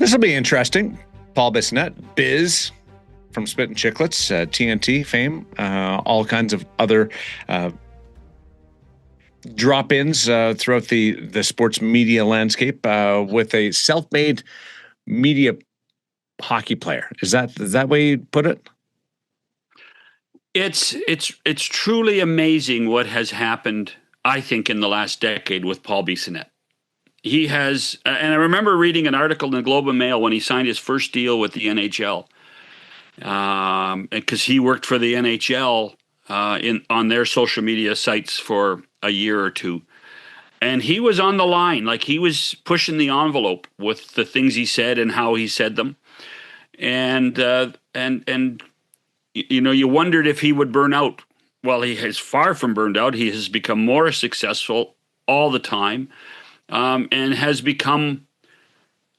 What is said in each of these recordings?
This will be interesting. Paul Bissonnette, Biz from Spittin' Chicklets, TNT fame, all kinds of other drop-ins throughout the sports media landscape with a self-made media hockey player. Is that the way you put it? It's truly amazing what has happened, I think, in the last decade with Paul Bissonnette. He has, and I remember reading an article in the Globe and Mail when he signed his first deal with the NHL, because he worked for the NHL on their social media sites for a year or two, and he was on the line, like he was pushing the envelope with the things he said and how he said them, and you know, you wondered if he would burn out. Well, he is far from burned out. He has become more successful all the time. And has become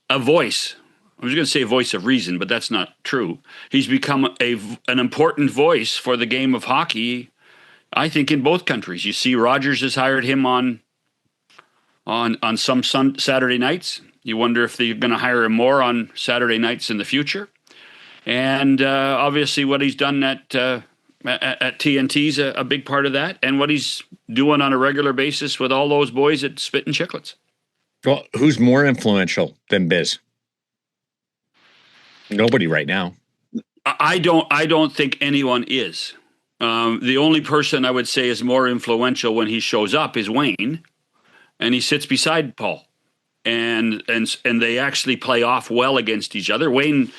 a voice. I was going to say a voice of reason, but that's not true. He's become an important voice for the game of hockey, I think, in both countries. You see Rogers has hired him on some Saturday nights. You wonder if they're going to hire him more on Saturday nights in the future. And obviously what he's done at TNT is a big part of that, and what he's doing on a regular basis with all those boys at Spittin' Chicklets. Well, who's more influential than Biz? Nobody right now. I don't think anyone is. The only person I would say is more influential when he shows up is Wayne, and he sits beside Paul, and they actually play off well against each other. Wayne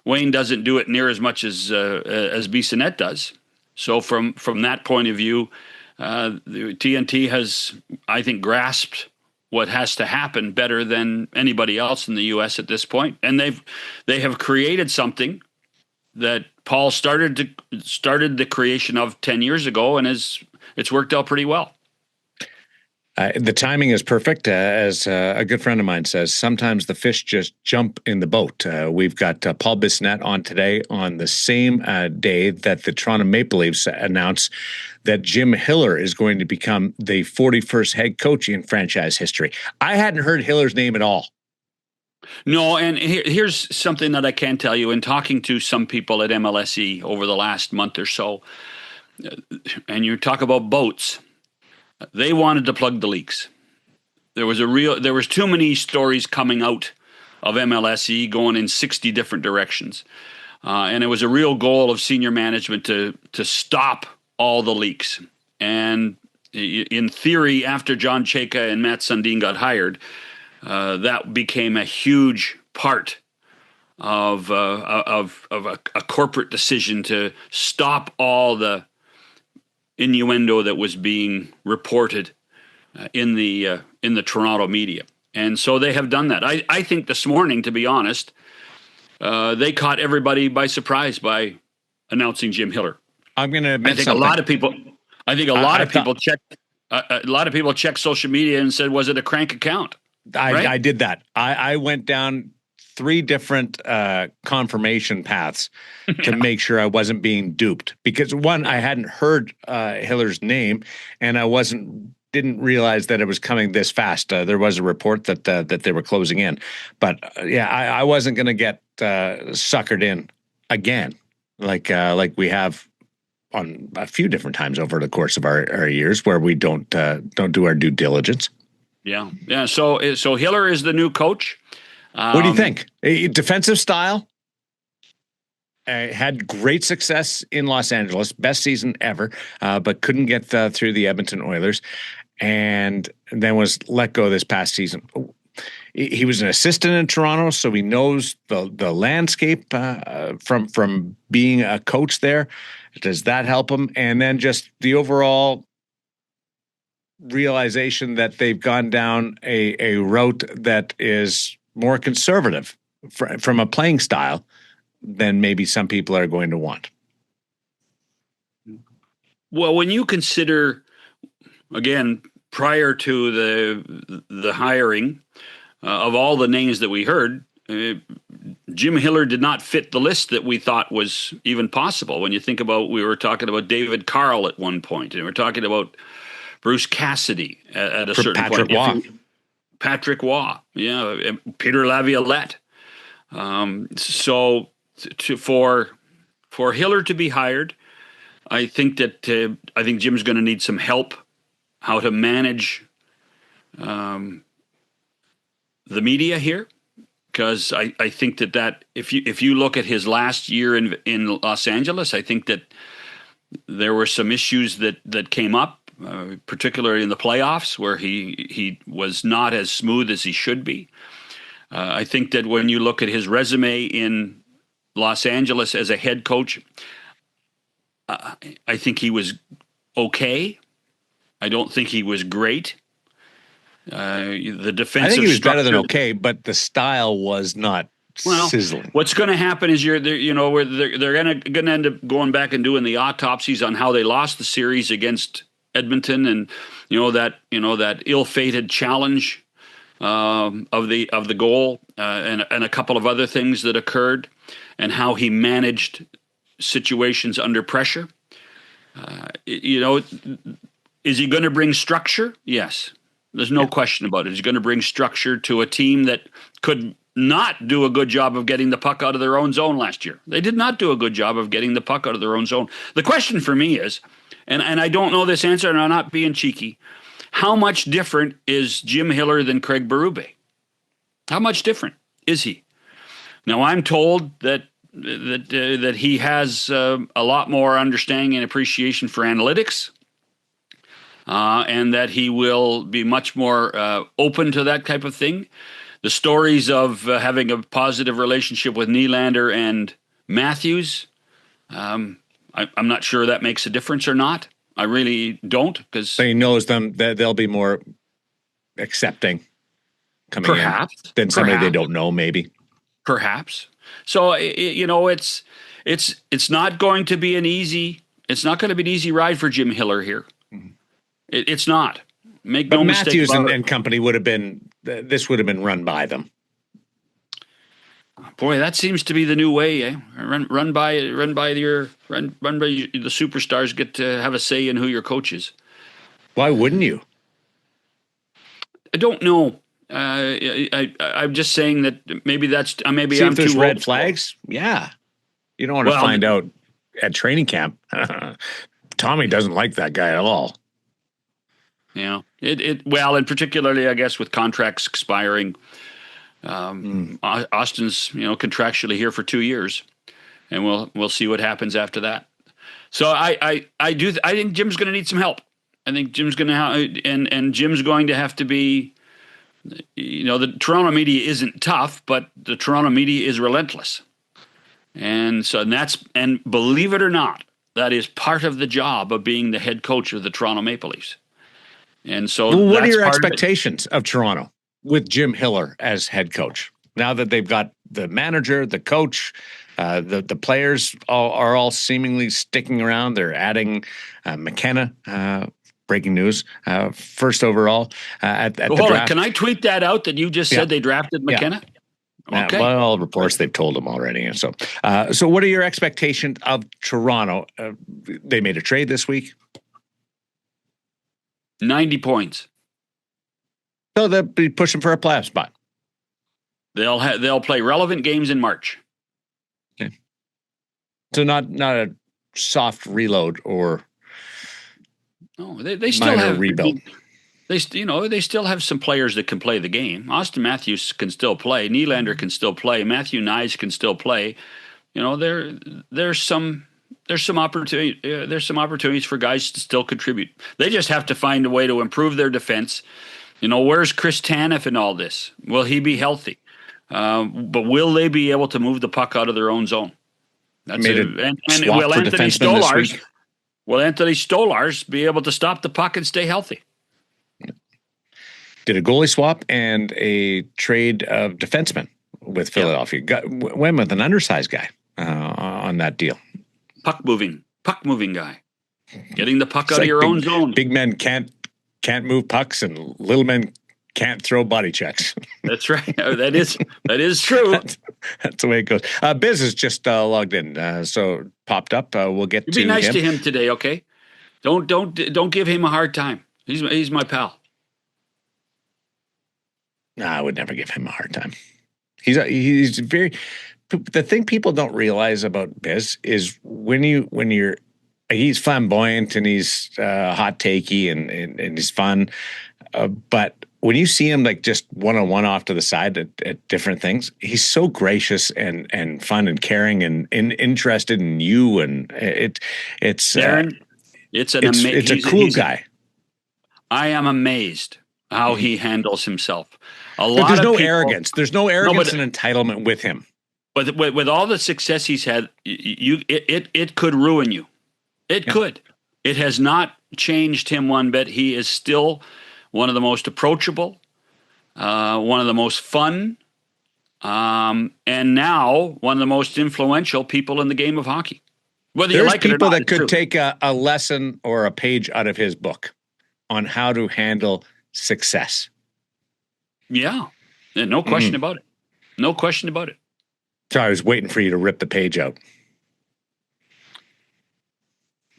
doesn't do it near as much as Bissonnette does. So from that point of view, the TNT has, I think, grasped what has to happen better than anybody else in the U.S. at this point, and they have created something that Paul started the creation of 10 years ago, and it's worked out pretty well. The timing is perfect. As a good friend of mine says, sometimes the fish just jump in the boat. We've got Paul Bissonnette on today on the same day that the Toronto Maple Leafs announced that Jim Hiller is going to become the 41st head coach in franchise history. I hadn't heard Hiller's name at all. No, and here's something that I can tell you. In talking to some people at MLSE over the last month or so, and you talk about boats, they wanted to plug the leaks. There was too many stories coming out of MLSE going in 60 different directions. And it was a real goal of senior management to stop all the leaks. And in theory, after John Chayka and Matt Sundin got hired, that became a huge part of a corporate decision to stop all the innuendo that was being reported in the Toronto media. And so they have done that. I think this morning, to be honest, they caught everybody by surprise by announcing Jim Hiller. I'm going to admit something. A lot of people checked social media and said, was it a crank account? Right? I did that. I went down 3 different confirmation paths to make sure I wasn't being duped. Because one, I hadn't heard Hiller's name, and I didn't realize that it was coming this fast. There was a report that they were closing in, but I wasn't going to get suckered in again, like we have on a few different times over the course of our years, where we don't do our due diligence. Yeah. So Hiller is the new coach. What do you think? Defensive style, had great success in Los Angeles, best season ever, but couldn't get through the Edmonton Oilers, and then was let go this past season. He was an assistant in Toronto, so he knows the landscape from being a coach there. Does that help him? And then just the overall realization that they've gone down a route that is more conservative from a playing style than maybe some people are going to want. Well, when you consider, again, prior to the hiring of all the names that we heard, Jim Hiller did not fit the list that we thought was even possible. When you think about, we were talking about David Carl at one point, and we're talking about Bruce Cassidy at a certain Patrick point. Waugh. Patrick Waugh, yeah, Peter Laviolette. So for Hiller to be hired, I think Jim's going to need some help how to manage the media here, because I think that if you look at his last year in Los Angeles, I think that there were some issues that came up, particularly in the playoffs, where he was not as smooth as he should be. I think that when you look at his resume in Los Angeles as a head coach, I think he was okay. I don't think he was great. The defensive I think he was better than structure- okay, but the style was not sizzling. What's going to happen is they're going to end up going back and doing the autopsies on how they lost the series against Edmonton, and that ill-fated challenge of the goal and a couple of other things that occurred, and how he managed situations under pressure. Is he going to bring structure? Yes. There's no question about it. He's going to bring structure to a team that could not do a good job of getting the puck out of their own zone last year. They did not do a good job of getting the puck out of their own zone. The question for me is, and I don't know this answer, and I'm not being cheeky, how much different is Jim Hiller than Craig Berube? How much different is he? Now, I'm told that he has a lot more understanding and appreciation for analytics, and that he will be much more open to that type of thing. The stories of having a positive relationship with Nylander and Matthews, I'm not sure that makes a difference or not. I really don't, because so he knows them that they'll be more accepting coming in than somebody they don't know, maybe. Perhaps. So it's not going to be an easy ride for Jim Hiller here. Mm-hmm. It's not. Make no mistake Matthews about it. And company would have been run by them. Boy, that seems to be the new way. Eh? Run by the superstars. Get to have a say in who your coach is. Why wouldn't you? I don't know. I'm just saying that maybe that's maybe See I'm if there's too red old. flags. Yeah, you don't want to find out at training camp. Tommy doesn't like that guy at all. Yeah, and particularly I guess with contracts expiring, Austin's contractually here for 2 years, and we'll see what happens after that. So I think Jim's going to need some help. I think Jim's going to and Jim's going to have to be. The Toronto media isn't tough, but the Toronto media is relentless, and believe it or not, that is part of the job of being the head coach of the Toronto Maple Leafs. And so, what are your expectations of Toronto with Jim Hiller as head coach? Now that they've got the manager, the coach, the players are all seemingly sticking around. They're adding McKenna. Breaking news, first overall at the draft. Can I tweet that out that you just said they drafted McKenna? Yeah. Okay. Well, reports they've told him already. So what are your expectations of Toronto? They made a trade this week. 90 points. So they'll be pushing for a playoff spot. They'll play relevant games in March. Okay. So not a soft reload or. No, they still have rebuild. They still have some players that can play the game. Austin Matthews can still play. Nylander can still play. Matthew Knies can still play. There's some opportunity. There's some opportunities for guys to still contribute. They just have to find a way to improve their defense. Where's Chris Tanev in all this? Will he be healthy? But will they be able to move the puck out of their own zone? That's will Anthony Stolarz? Will Anthony Stolarz be able to stop the puck and stay healthy? Did a goalie swap and a trade of defensemen with Philadelphia. Went with an undersized guy on that deal. Puck moving guy. Getting the puck out of your own zone. Big men can't move pucks, and little men can't throw body checks. That's right. That is true. That's the way it goes. Biz is just logged in, so popped up. We'll get to him. Be nice to him today, okay? Don't give him a hard time. He's my pal. No, I would never give him a hard time. He's very. The thing people don't realize about Biz is when you're he's flamboyant and he's hot takey and he's fun, but when you see him like just one-on-one off to the side at different things, he's so gracious and fun and caring and interested in you, and it's Daren, it's a cool guy. I am amazed how he handles himself. There's no arrogance. There's no arrogance and entitlement with him. But with all the success he's had, it could ruin you. It could. It has not changed him one bit. He is still one of the most approachable, one of the most fun, and now one of the most influential people in the game of hockey. Whether you like it or not, people that could take a lesson or a page out of his book on how to handle success. Yeah, no question about it. No question about it. So I was waiting for you to rip the page out.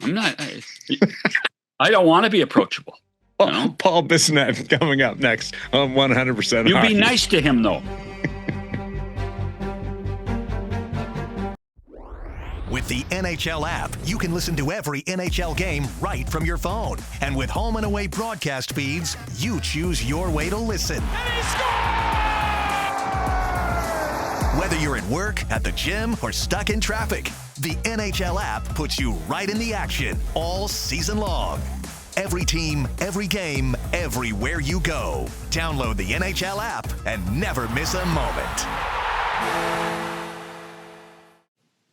I'm not. I don't want to be approachable. You know? Paul Bissonnette coming up next on 100%. You be nice to him, though. With the NHL app, you can listen to every NHL game right from your phone. And with home and away broadcast feeds, you choose your way to listen. And he scores! Whether you're at work, at the gym, or stuck in traffic, the NHL app puts you right in the action all season long. Every team, every game, everywhere you go. Download the NHL app and never miss a moment.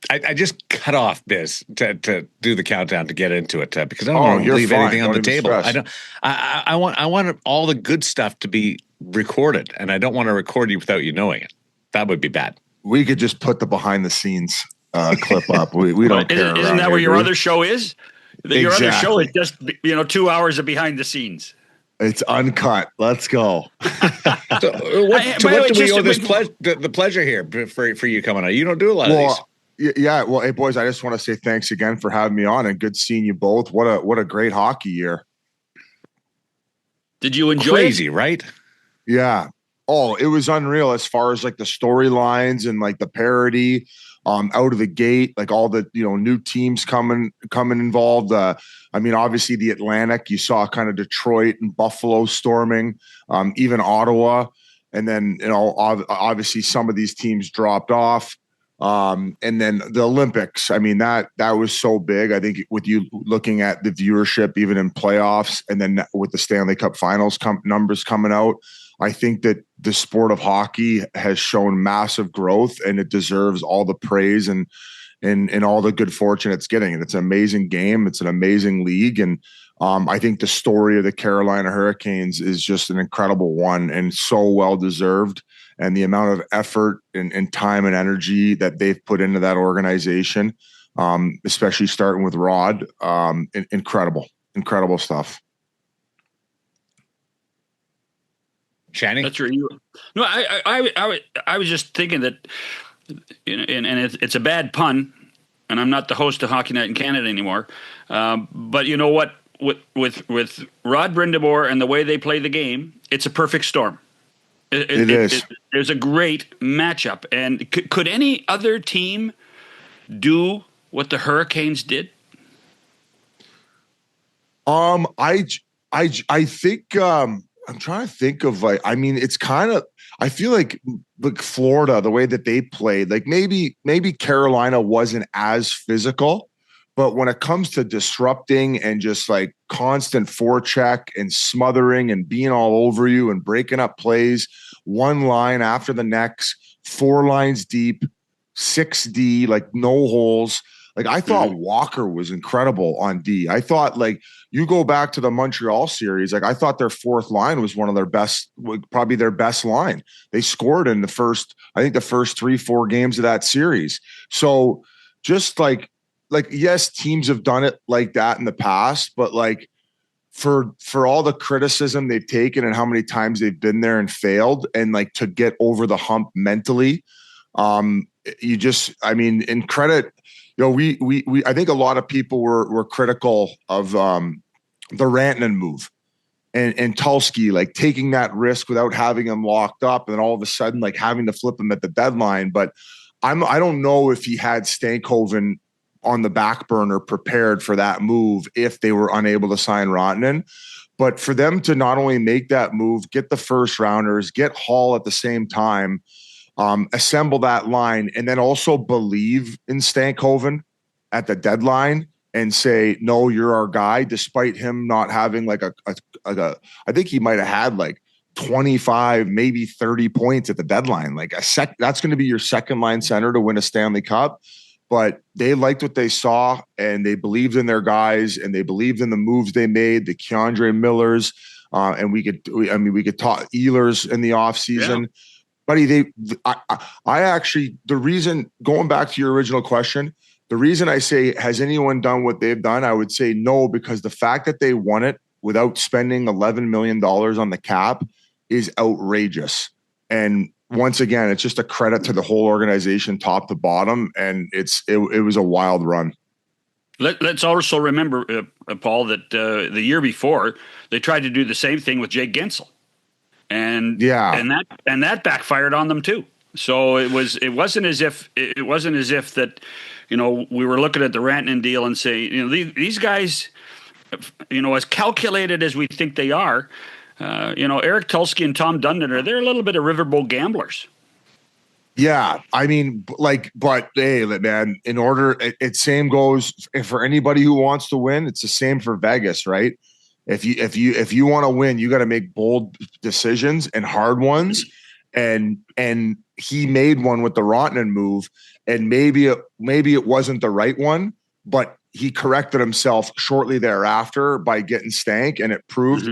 I just cut off Biz to do the countdown to get into it because I don't want to leave anything on the table. Stress. I want all the good stuff to be recorded, and I don't want to record you without you knowing it. That would be bad. We could just put the behind the scenes clip up. We don't care. Isn't that where your other show is? Your Exactly. other show is just 2 hours of behind the scenes. It's uncut. Let's go. So, what do we owe this the pleasure here for you coming on? You don't do a lot of these. Yeah. Well, hey boys, I just want to say thanks again for having me on, and good seeing you both. What a great hockey year. Did you enjoy Crazy, it? right? Yeah. Oh, it was unreal as far as like the storylines and like the parody out of the gate, like all the new teams coming involved. I mean, obviously the Atlantic, you saw kind of Detroit and Buffalo storming, even Ottawa, and then obviously some of these teams dropped off. And then the Olympics, I mean, that was so big. I think with you looking at the viewership, even in playoffs, and then with the Stanley Cup finals numbers coming out, I think that the sport of hockey has shown massive growth, and it deserves all the praise and all the good fortune it's getting. And it's an amazing game. It's an amazing league. And I think the story of the Carolina Hurricanes is just an incredible one and so well deserved. And the amount of effort and time and energy that they've put into that organization, especially starting with Rod, incredible stuff. Shannon? That's right. No, I was just thinking that, and it's a bad pun, and I'm not the host of Hockey Night in Canada anymore. But you know what? With Rod Brindamore and the way they play the game, it's a perfect storm. It is. There's a great matchup, and could any other team do what the Hurricanes did? I think. I'm trying to think of it's kind of, I feel like Florida, the way that they played, like maybe Carolina wasn't as physical, but when it comes to disrupting and just like constant forecheck and smothering and being all over you and breaking up plays, one line after the next, 4 lines deep, 6D, like no holes. Like I thought Walker was incredible on D. I thought like you go back to the Montreal series, like I thought their fourth line was one of their best, probably their best line. They scored in the first 3-4 games of that series. So just like yes, teams have done it like that in the past, but like for all the criticism they've taken and how many times they've been there and failed, and like to get over the hump mentally, in credit. We I think a lot of people were critical of the Rantanen move, and Tulsky, like taking that risk without having him locked up, and then all of a sudden like having to flip him at the deadline. But I don't know if he had Stankoven on the back burner prepared for that move if they were unable to sign Rantanen. But for them to not only make that move, get the first rounders, get Hall at the same time, assemble that line, and then also believe in Stankoven at the deadline and say, no, you're our guy, despite him not having like a I think he might have had like 25, maybe 30 points at the deadline. Like that's going to be your second line center to win a Stanley Cup. But they liked what they saw, and they believed in their guys, and they believed in the moves they made, the Keandre Millers, and we could talk Ehlers in the offseason. Yeah. Buddy, I actually, the reason, going back to your original question, the reason I say, has anyone done what they've done? I would say no, because the fact that they won it without spending $11 million on the cap is outrageous. And once again, it's just a credit to the whole organization, top to bottom, and it was a wild run. Let's also remember, Paul, that the year before they tried to do the same thing with Jake Gensel, and that backfired on them too. So it wasn't as if that, you know, we were looking at the Rantanen deal and say, you know, these guys, you know, as calculated as we think they are. You know, Eric Tulsky and Tom Dundon, they're a little bit of riverboat gamblers. Yeah, I mean, like, but hey, man, in order, it same goes for anybody who wants to win. It's the same for Vegas, right? If you want to win, you got to make bold decisions and hard ones. And he made one with the Rantanen move, and maybe it wasn't the right one, but he corrected himself shortly thereafter by getting Stank, and it proved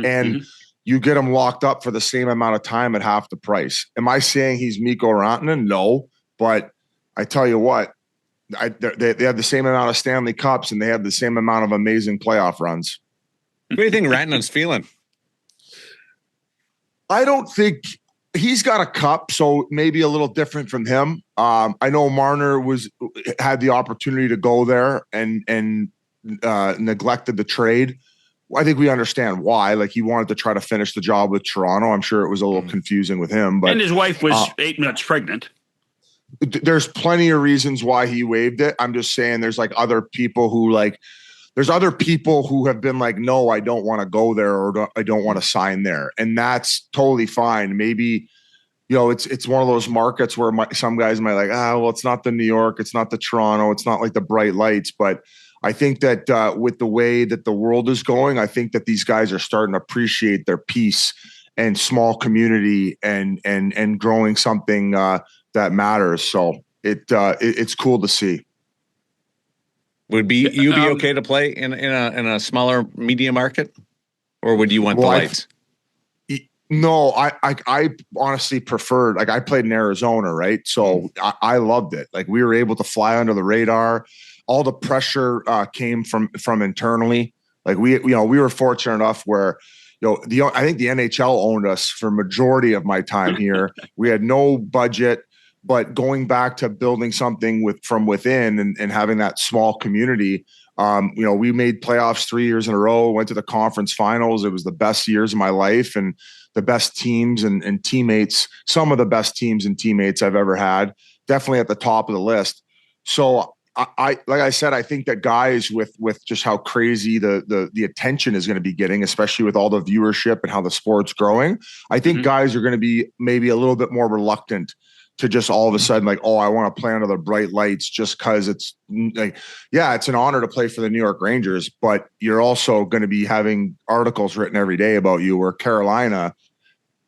you get him locked up for the same amount of time at half the price. Am I saying he's Mikko Rantanen? No, but I tell you what, they have the same amount of Stanley Cups, and they have the same amount of amazing playoff runs. What do you think Rantanen's feeling? I don't think he's got a cup, so maybe a little different from him. I know Marner had the opportunity to go there and neglected the trade. I think we understand why. Like, he wanted to try to finish the job with Toronto. I'm sure it was a little confusing with him. But and his wife was 8 months pregnant. There's plenty of reasons why he waived it. I'm just saying there's other people who have been like, no, I don't want to go there, or I don't want to sign there. And that's totally fine. Maybe, you know, it's one of those markets where some guys might like, well, it's not the New York, it's not the Toronto, it's not like the bright lights. But I think that with the way that the world is going, I think that these guys are starting to appreciate their peace and small community and growing something that matters. So it's cool to see. Would you be okay to play in a smaller media market, or would you want the lights? No, I honestly preferred. Like, I played in Arizona, right? So I loved it. Like, we were able to fly under the radar. All the pressure came from internally. Like, we were fortunate enough where, you know, I think the NHL owned us for majority of my time here. We had no budget, but going back to building something from within and having that small community, you know, we made playoffs 3 years in a row, went to the conference finals. It was the best years of my life, and the best teams and teammates, some of the best teams and teammates I've ever had, definitely at the top of the list. So like I said, I think that guys with just how crazy the attention is going to be getting, especially with all the viewership and how the sport's growing, I think guys are going to be maybe a little bit more reluctant to just all of a sudden like, oh, I want to play under the bright lights just because it's like, yeah, it's an honor to play for the New York Rangers, but you're also going to be having articles written every day about you. Where Carolina,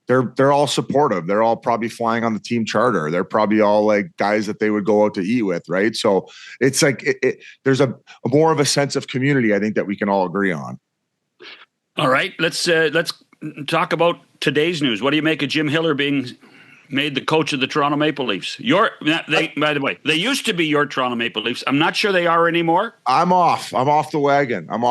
they're all supportive. They're all probably flying on the team charter. They're probably all like guys that they would go out to eat with, right? So it's like there's a more of a sense of community, I think, that we can all agree on. All right, let's talk about today's news. What do you make of Jim Hiller being made the coach of the Toronto Maple Leafs? By the way, they used to be your Toronto Maple Leafs. I'm not sure they are anymore. I'm off the wagon. I'm a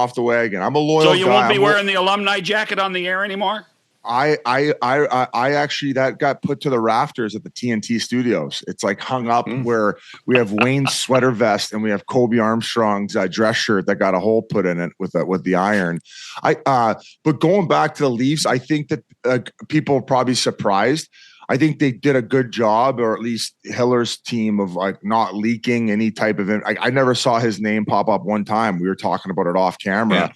loyal guy. So you won't be wearing the alumni jacket on the air anymore? I actually, that got put to the rafters at the TNT studios. It's like hung up where we have Wayne's sweater vest and we have Kobe Armstrong's dress shirt that got a hole put in it with the iron. But going back to the Leafs, I think that people are probably surprised. I think they did a good job, or at least Hiller's team, of like not leaking any type of. I never saw his name pop up one time. We were talking about it off camera,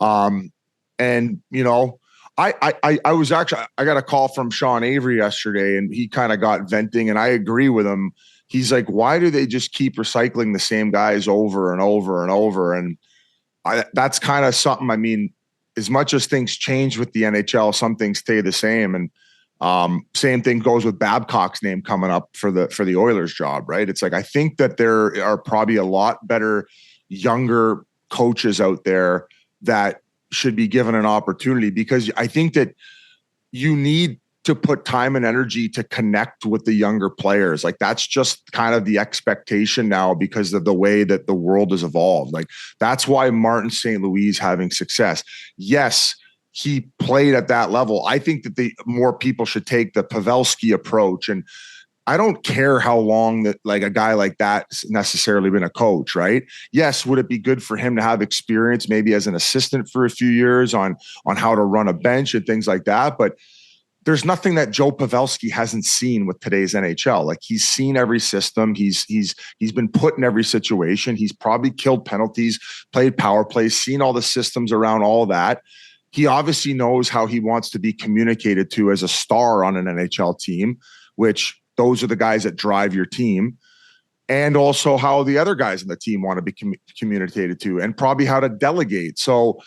and you know. I was actually, I got a call from Sean Avery yesterday and he kind of got venting, and I agree with him. He's like, why do they just keep recycling the same guys over and over and over? And that's kind of something, I mean, as much as things change with the NHL, some things stay the same. And same thing goes with Babcock's name coming up for the Oilers job, right? It's like, I think that there are probably a lot better younger coaches out there that should be given an opportunity, because I think that you need to put time and energy to connect with the younger players. Like that's just kind of the expectation now because of the way that the world has evolved. Like that's why Martin St. Louis is having success. Yes, he played at that level. I think that more people should take the Pavelski approach, and I don't care how long that like a guy like that's necessarily been a coach, right? Yes, would it be good for him to have experience maybe as an assistant for a few years on how to run a bench and things like that? But there's nothing that Joe Pavelski hasn't seen with today's NHL. Like he's seen every system. He's been put in every situation. He's probably killed penalties, played power plays, seen all the systems around all that. He obviously knows how he wants to be communicated to as a star on an NHL team, which those are the guys that drive your team, and also how the other guys in the team want to be communicated to, and probably how to delegate. So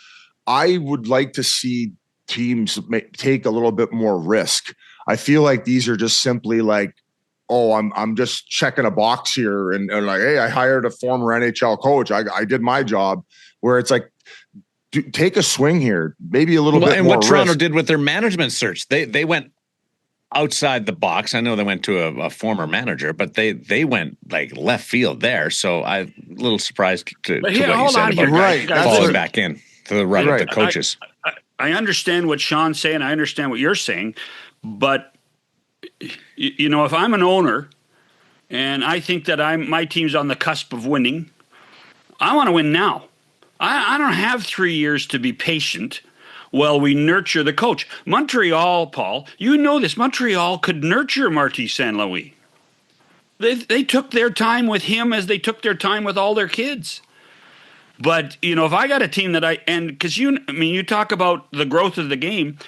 I would like to see teams take a little bit more risk. I feel like these are just simply like, oh, I'm just checking a box here and like, hey, I hired a former NHL coach. I did my job, where it's like, take a swing here, maybe a little bit and more what Toronto risk. did with their management search, they went outside the box. I know they went to a former manager, but they went like left field there. So I'm a little surprised to what you said about falling back in to the right of the coaches. I understand what Sean's saying. I understand what you're saying. But, you know, if I'm an owner and I think that my team's on the cusp of winning, I want to win now. I don't have 3 years to be patient while we nurture the coach. Montreal, Paul, you know this. Montreal could nurture Marty St. Louis. They took their time with him as they took their time with all their kids. But, you know, if I got a team that because you talk about the growth of the game,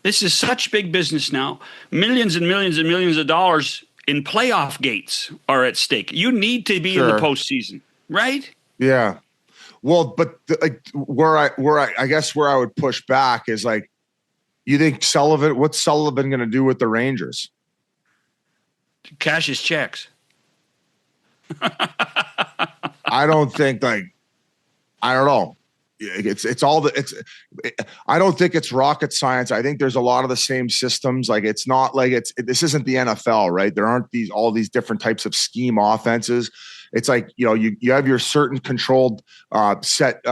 this is such big business now. Millions and millions and millions of dollars in playoff gates are at stake. You need to be in the postseason, right? Yeah. Well, but where I guess where I would push back is like, you think what's Sullivan going to do with the Rangers? Cash his checks. I don't think I don't know. I don't think it's rocket science. I think there's a lot of the same systems. Like it's not like this isn't the NFL, right? There aren't all these different types of scheme offenses. It's like, you know, you have your certain controlled set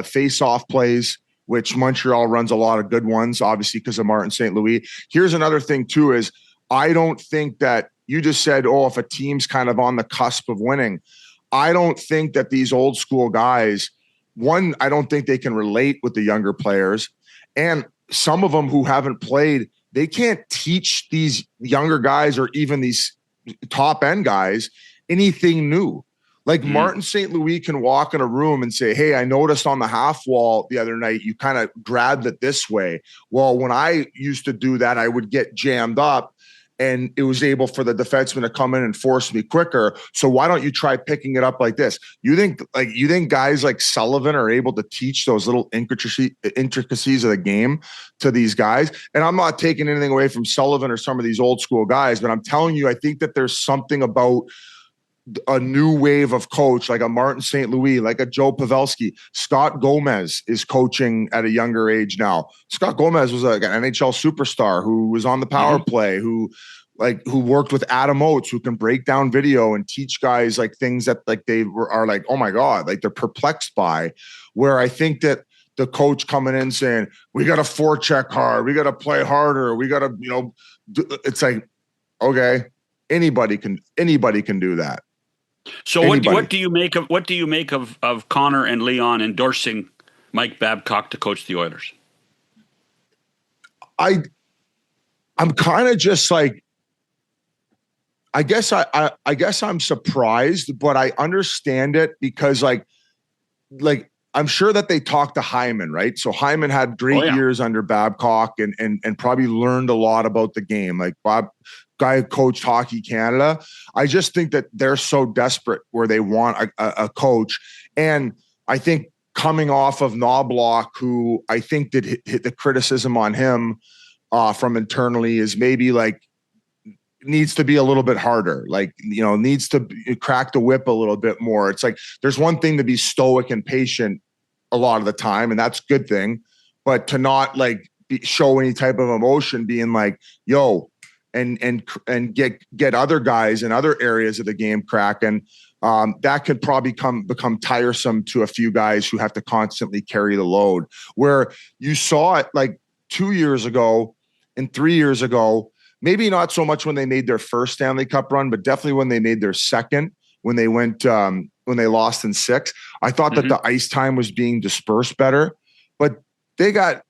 face-off plays, which Montreal runs a lot of good ones, obviously because of Martin St. Louis. Here's another thing too, is I don't think that you just said, oh, if a team's kind of on the cusp of winning, I don't think that these old school guys, one, I don't think they can relate with the younger players. And some of them who haven't played, they can't teach these younger guys or even these top end guys anything new. Like Martin St. Louis can walk in a room and say, hey, I noticed on the half wall the other night, you kind of grabbed it this way. Well, when I used to do that, I would get jammed up and it was able for the defenseman to come in and force me quicker. So why don't you try picking it up like this? You think guys like Sullivan are able to teach those little intricacies of the game to these guys? And I'm not taking anything away from Sullivan or some of these old school guys, but I'm telling you, I think that there's something about a new wave of coach, like a Martin St. Louis, like a Joe Pavelski. Scott Gomez is coaching at a younger age now. Scott Gomez was an NHL superstar who was on the power play, who worked with Adam Oates, who can break down video and teach guys like things that like are like, oh my God, like they're perplexed by. Where I think that the coach coming in saying, we got to forecheck hard. We got to play harder. We got to, it's like, okay, anybody can do that. So what do you make of Connor and Leon endorsing Mike Babcock to coach the Oilers? I'm kind of just like, I guess I'm surprised, but I understand it because like I'm sure that they talked to Hyman, right? So Hyman had great years under Babcock and probably learned a lot about the game. Like guy who coached Hockey Canada. I just think that they're so desperate where they want a coach. And I think coming off of Knobloch, who I think did hit the criticism on him from internally is maybe like, needs to be a little bit harder, like, needs to crack the whip a little bit more. It's like, there's one thing to be stoic and patient a lot of the time, and that's a good thing, but to not like show any type of emotion, being like, yo, and get other guys in other areas of the game cracking. That could probably become tiresome to a few guys who have to constantly carry the load, where you saw it like 2 years ago and 3 years ago. Maybe not so much when they made their first Stanley Cup run, but definitely when they made their second, when they went, when they lost in 6. I thought that the ice time was being dispersed better, but they're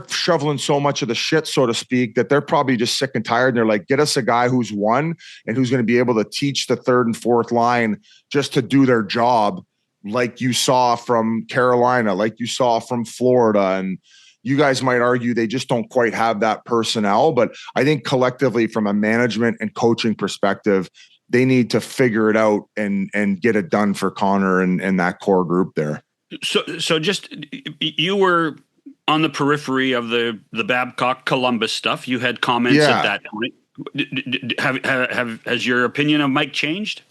shoveling so much of the shit, so to speak, that they're probably just sick and tired. And they're like, get us a guy who's won and who's going to be able to teach the third and fourth line just to do their job, like you saw from Carolina, like you saw from Florida. And you guys might argue they just don't quite have that personnel, but I think collectively from a management and coaching perspective, they need to figure it out and get it done for Connor and that core group there. So just, you were on the periphery of the Babcock Columbus stuff. You had comments at that point. Has your opinion of Mike changed?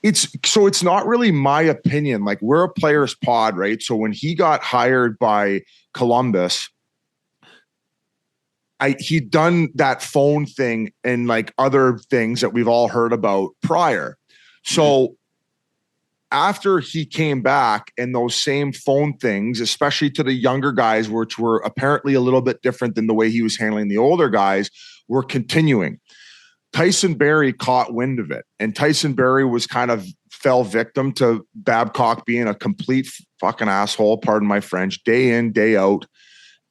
It's not really my opinion. Like, we're a players pod, right? So when he got hired by Columbus, he'd done that phone thing and like other things that we've all heard about prior. So after he came back, and those same phone things, especially to the younger guys, which were apparently a little bit different than the way he was handling the older guys, were continuing. Tyson Barrie caught wind of it, and Tyson Barrie was kind of fell victim to Babcock being a complete fucking asshole, pardon my French, day in, day out.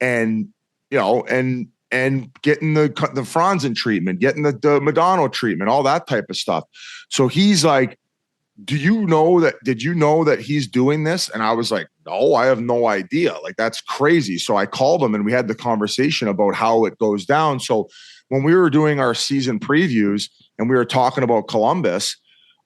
And, and getting the Franzen treatment, getting the Madonna treatment, all that type of stuff. So he's like, did you know that he's doing this? And I was like, no, I have no idea. Like, that's crazy. So I called him and we had the conversation about how it goes down. So when we were doing our season previews and we were talking about Columbus,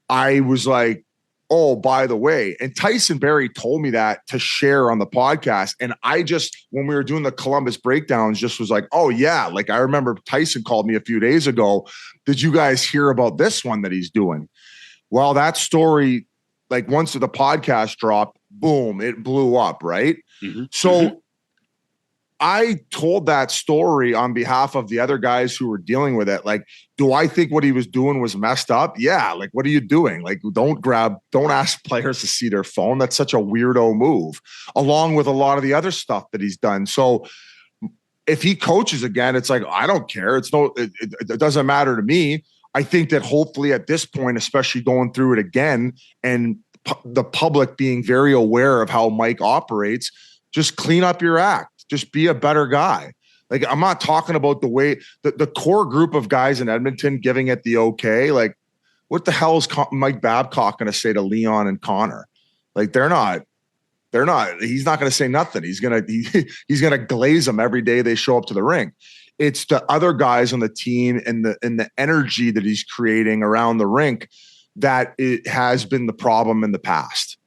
I was like, oh, by the way, and Tyson Barrie told me that to share on the podcast. And I just, when we were doing the Columbus breakdowns, just was like, oh yeah. Like, I remember Tyson called me a few days ago. Did you guys hear about this one that he's doing? Well, that story, like, once the podcast dropped, boom, it blew up. Right. So I told that story on behalf of the other guys who were dealing with it. Like, do I think what he was doing was messed up? Yeah. Like, what are you doing? Like, don't ask players to see their phone. That's such a weirdo move, along with a lot of the other stuff that he's done. So if he coaches again, it's like, I don't care. It doesn't matter to me. I think that hopefully at this point, especially going through it again, and the public being very aware of how Mike operates, just clean up your act. Just be a better guy. Like, I'm not talking about the way the core group of guys in Edmonton giving it the okay. Like, what the hell is Mike Babcock going to say to Leon and Connor? Like, they're not, he's not going to say nothing. He's going to glaze them every day they show up to the rink. It's the other guys on the team and the energy that he's creating around the rink that it has been the problem in the past.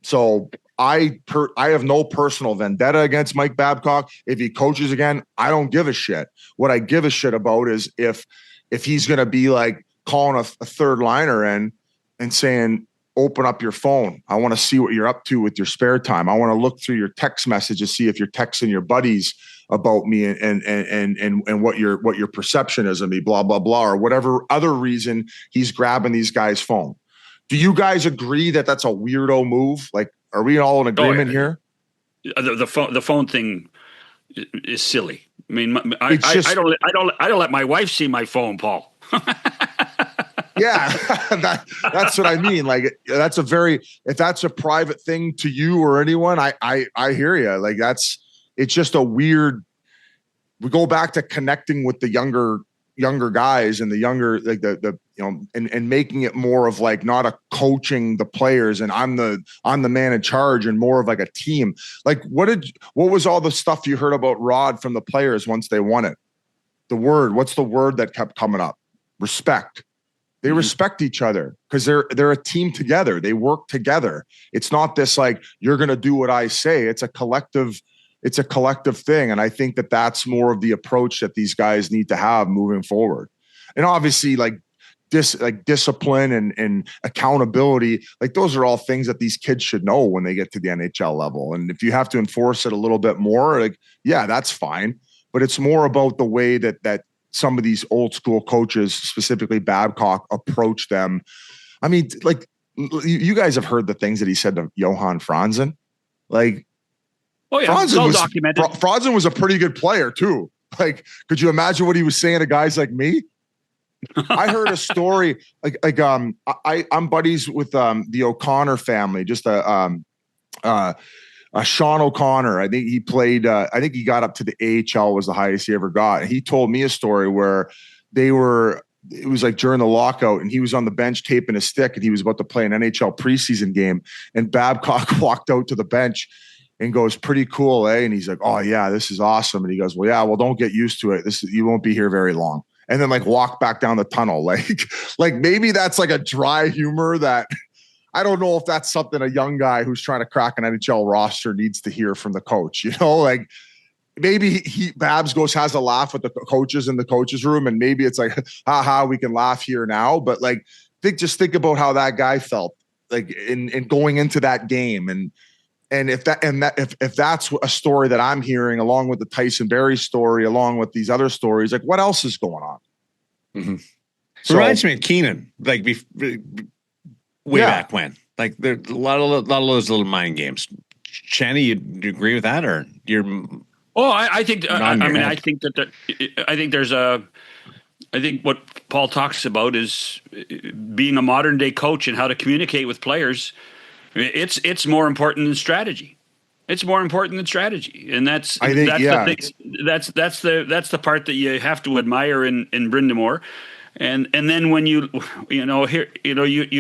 So I have no personal vendetta against Mike Babcock. If he coaches again, I don't give a shit. What I give a shit about is if he's going to be like calling a third liner in and saying, open up your phone. I want to see what you're up to with your spare time. I want to look through your text messages, see if you're texting your buddies about me and what your perception is of me, blah, blah, blah, or whatever other reason he's grabbing these guys' phone. Do you guys agree that that's a weirdo move? Like, are we all in agreement here? the phone thing is silly. I mean, I don't let my wife see my phone, Paul. Yeah, that's what I mean. Like, if that's a private thing to you or anyone, I hear you. Like, it's just a weird. We go back to connecting with the younger guys and the younger, like the and making it more of like not a coaching the players and I'm the man in charge and more of like a team. Like, what was all the stuff you heard about Rod from the players once they won it? What's the word that kept coming up? Respect. They respect each other because they're a team together. They work together. It's not this like, you're going to do what I say. It's a collective thing. And I think that that's more of the approach that these guys need to have moving forward. And obviously like discipline and accountability, like those are all things that these kids should know when they get to the NHL level. And if you have to enforce it a little bit more, like, yeah, that's fine. But it's more about the way that some of these old school coaches, specifically Babcock, approach them. I mean, like, you guys have heard the things that he said to Johan Franzen. Like, oh yeah, it's all documented. Franzen was a pretty good player too. Like, could you imagine what he was saying to guys like me? I heard a story I'm buddies with the O'Connor family, just Sean O'Connor. I think he played, I think he got up to the AHL was the highest he ever got. And he told me a story where it was like during the lockout and he was on the bench taping a stick and he was about to play an NHL preseason game. And Babcock walked out to the bench and goes, pretty cool, eh? And he's like, oh yeah, this is awesome. And he goes, well, yeah, well, don't get used to it. You won't be here very long. And then like walk back down the tunnel. Like maybe that's like a dry humor that I don't know if that's something a young guy who's trying to crack an NHL roster needs to hear from the coach, like maybe Babs has a laugh with the coaches in the coaches room. And maybe it's like, haha, we can laugh here now. But like, think about how that guy felt like in going into that game. And if that's a story that I'm hearing along with the Tyson Barrie story, along with these other stories, like what else is going on? Mm-hmm. So, reminds me of Keenan, like way back when, like there's a lot of those little mind games. Shanny, you agree with that, or you're? Oh, I think. I think what Paul talks about is being a modern day coach and how to communicate with players. It's more important than strategy. It's more important than strategy, and that's the part that you have to admire in Brind'Amour. And then when you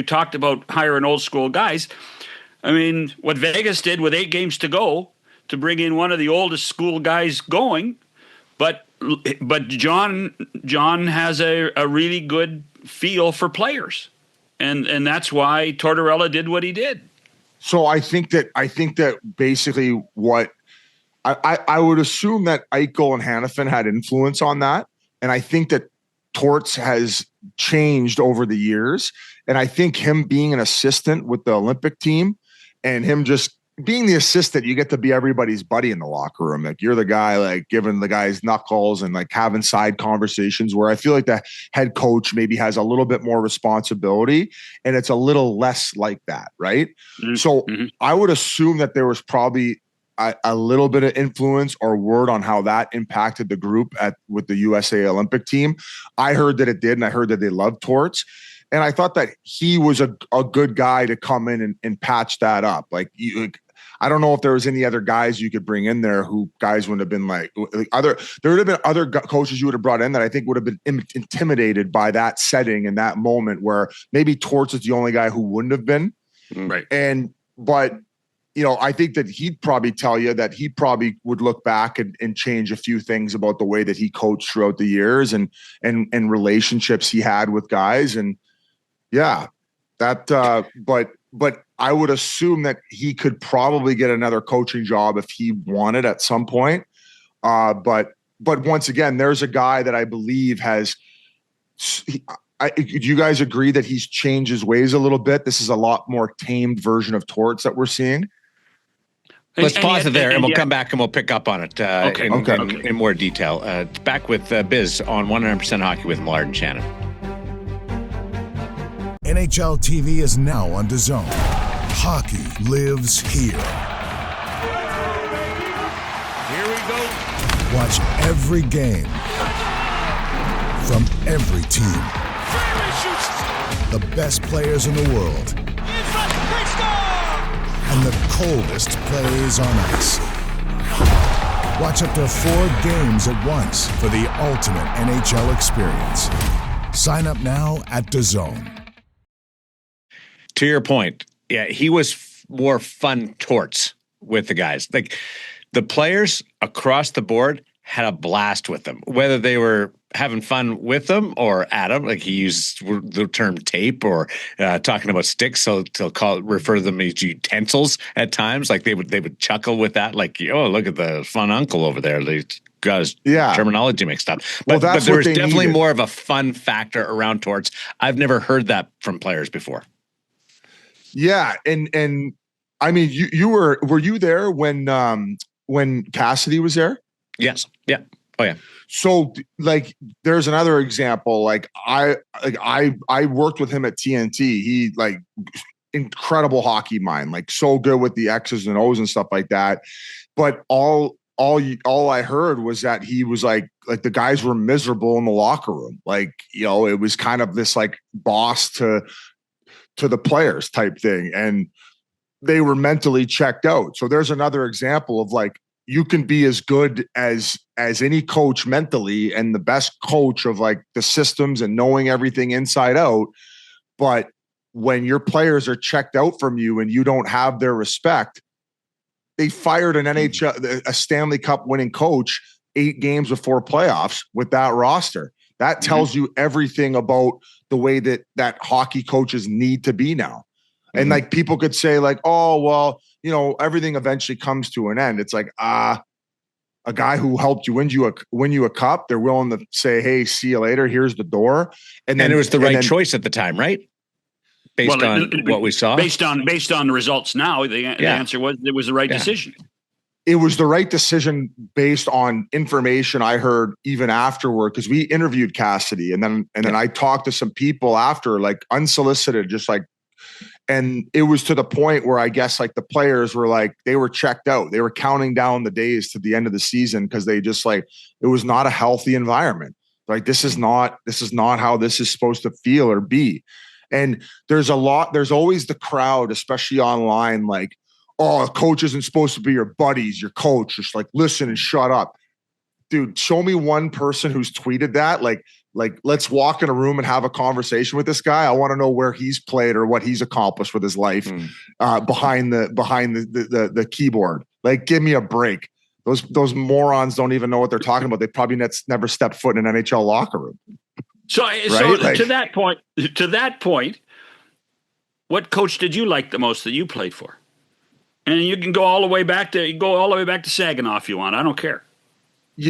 talked about hiring old school guys. I mean, what Vegas did with 8 games to go to bring in one of the oldest school guys going, but John has a really good feel for players, and that's why Tortorella did what he did. So I think that basically what I would assume that Eichel and Hanifin had influence on that, and I think that Torts has changed over the years. And I think him being an assistant with the Olympic team and him just being the assistant, you get to be everybody's buddy in the locker room. Like you're the guy, like giving the guys knuckles and like having side conversations where I feel like the head coach maybe has a little bit more responsibility and it's a little less like that. Right. Mm-hmm. So I would assume that there was probably a little bit of influence or word on how that impacted the group with the USA Olympic team. I heard that it did, and I heard that they loved Torts. And I thought that he was a good guy to come in and patch that up. Like I don't know if there was any other guys you could bring in there who guys would have been there would have been other coaches you would have brought in that I think would have been intimidated by that setting and that moment where maybe Torts is the only guy who wouldn't have been. Right. But I think that he'd probably tell you that he probably would look back and change a few things about the way that he coached throughout the years and relationships he had with guys. And yeah, that, but I would assume that he could probably get another coaching job if he wanted at some point. But once again, there's a guy that I believe do you guys agree that he's changed his ways a little bit? This is a lot more tamed version of Torts that we're seeing. Let's pause it there, and we'll come back and we'll pick up on it in more detail. Back with Biz on 100% Hockey with Millard and Shannon. NHL TV is now on DAZN. Hockey lives here. Watch every game from every team. The best players in the world. And the coldest plays on ice. Watch up to 4 games at once for the ultimate NHL experience. Sign up now at DAZN. To your point, yeah, he was more fun torts with the guys. Like the players across the board had a blast with them, whether they were having fun with them or at them. Like he used the term tape or talking about sticks, so to refer to them as utensils at times. Like they would chuckle with that. Like, oh, look at the fun uncle over there. They got his terminology mixed up. But there was definitely more of a fun factor around torts. I've never heard that from players before. Yeah, and I mean, were you there when Cassidy was there? Yes. Yeah. Oh yeah. So like, there's another example. Like I worked with him at TNT. He like incredible hockey mind, like so good with the X's and O's and stuff like that. But all I heard was that he was like the guys were miserable in the locker room. Like, you know, it was kind of this like boss to the players type thing. And they were mentally checked out. So there's another example of like, you can be as good as any coach mentally and the best coach of like the systems and knowing everything inside out. But when your players are checked out from you and you don't have their respect, they fired an NHL, a Stanley Cup winning coach 8 games before playoffs with that roster. That tells you everything about the way that hockey coaches need to be now. And like people could say like, oh, well, you know, everything eventually comes to an end. It's like, a guy who helped you win you a cup, they're willing to say, hey, see you later. Here's the door. And then it was the right choice at the time, right? Based on what we saw. Based on the results now, the answer was it was the right decision. It was the right decision based on information I heard even afterward, because we interviewed Cassidy and then I talked to some people after, like unsolicited, just like, and it was to the point where I guess like the players were like, they were checked out. They were counting down the days to the end of the season because they just like, it was not a healthy environment. Like this is not how this is supposed to feel or be. And there's always the crowd, especially online, like, oh, a coach isn't supposed to be your buddies, your coach. Just like, listen and shut up. Dude, show me one person who's tweeted that. Like, let's walk in a room and have a conversation with this guy. I want to know where he's played or what he's accomplished with his life behind the keyboard. Like, give me a break. Those morons don't even know what they're talking about. They probably never stepped foot in an NHL locker room. So like, to that point, what coach did you like the most that you played for? And you can go all the way back to Saginaw if you want. I don't care.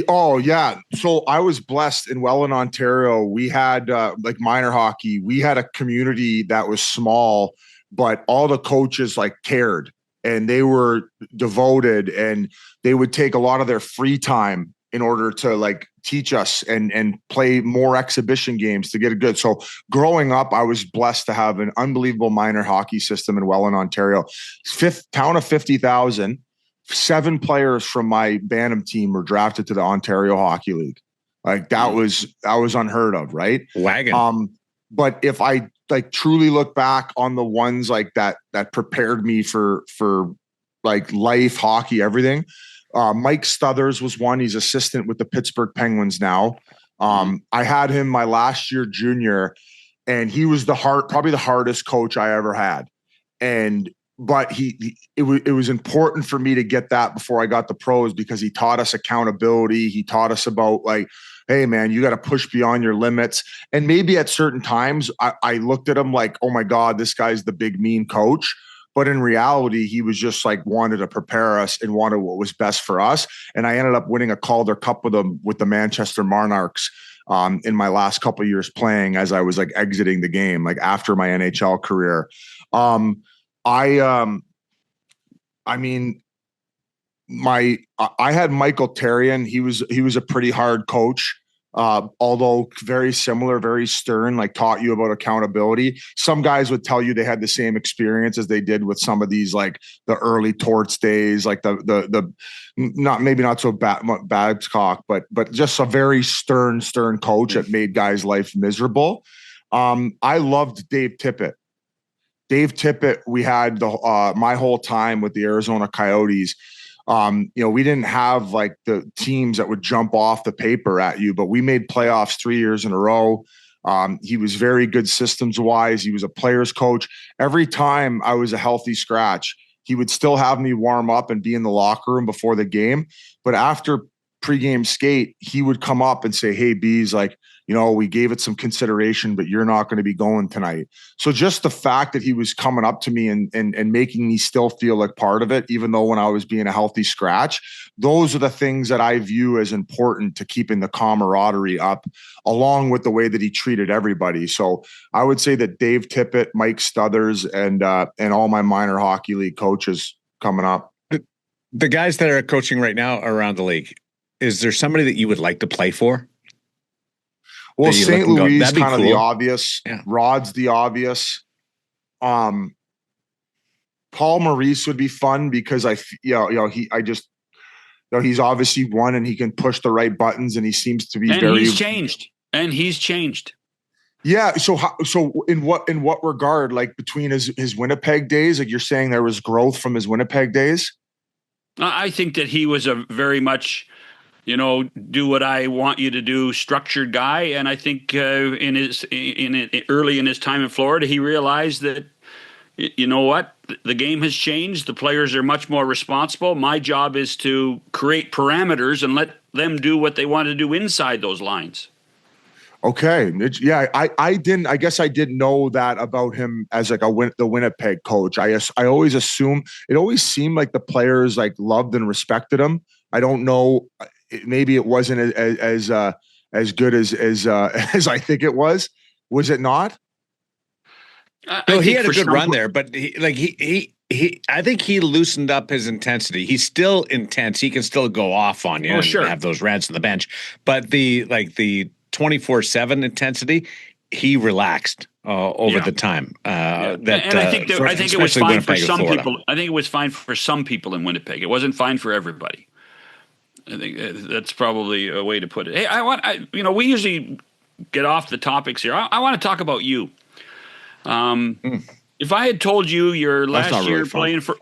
Oh yeah. So I was blessed in Welland, Ontario. We had like minor hockey. We had a community that was small, but all the coaches like cared and they were devoted and they would take a lot of their free time in order to like teach us and play more exhibition games to get it good. So growing up, I was blessed to have an unbelievable minor hockey system in Welland, Ontario. Town of 50,000. 7 players from my Bantam team were drafted to the Ontario Hockey League. Like that was unheard of, right? Wagon. But if I like truly look back on the ones like that prepared me for like life, hockey, everything. Mike Stothers was one. He's assistant with the Pittsburgh Penguins now. I had him my last year junior, and he was probably the hardest coach I ever had. But it was important for me to get that before I got the pros because he taught us accountability. He taught us about like, hey man, you got to push beyond your limits. And maybe at certain times I looked at him like, oh my God, this guy's the big mean coach. But in reality, he was just like wanted to prepare us and wanted what was best for us. And I ended up winning a Calder Cup with the Manchester Monarchs in my last couple of years playing as I was like exiting the game, like after my NHL career. I had Michael Therrien. He was a pretty hard coach. although very similar, very stern, like taught you about accountability. Some guys would tell you they had the same experience as they did with some of these, like the early Torts days, like the not so Babcock, but just a very stern coach that made guys' life miserable. I loved Dave Tippett. Dave Tippett, we had my whole time with the Arizona Coyotes. We didn't have like the teams that would jump off the paper at you, but we made playoffs 3 years in a row. He was very good systems wise. He was a player's coach. Every time I was a healthy scratch, he would still have me warm up and be in the locker room before the game. But after pregame skate, he would come up and say, "Hey, Bees, like, we gave it some consideration, but you're not going to be going tonight." So just the fact that he was coming up to me and making me still feel like part of it, even though when I was being a healthy scratch, those are the things that I view as important to keeping the camaraderie up, along with the way that he treated everybody. So I would say that Dave Tippett, Mike Stothers, and all my minor hockey league coaches coming up. The guys that are coaching right now around the league, is there somebody that you would like to play for? Well, St. Louis is kind of cool. the obvious. Yeah. Rod's the obvious. Paul Maurice would be fun because he's obviously won and he can push the right buttons and he seems to be he's changed. Yeah. So in what regard? Like between his Winnipeg days, like you're saying there was growth from his Winnipeg days? I think that he was a very much, do what I want you to do, structured guy. And I think early in his time in Florida, he realized that, you know what, the game has changed. The players are much more responsible. My job is to create parameters and let them do what they want to do inside those lines. Okay. I guess I didn't know that about him as like the Winnipeg coach. I always assumed, it always seemed like the players like loved and respected him. I don't know. Maybe it wasn't as good as I think it was. Was it not? No, he had a good run there, but I think he loosened up his intensity. He's still intense. He can still go off on you and have those rants on the bench. But the 24/7 intensity, he relaxed over the time. I think it was fine for some people. I think it was fine for some people in Winnipeg. It wasn't fine for everybody. I think that's probably a way to put it. Hey, we usually get off the topics here. I want to talk about you. If I had told you your last year playing for,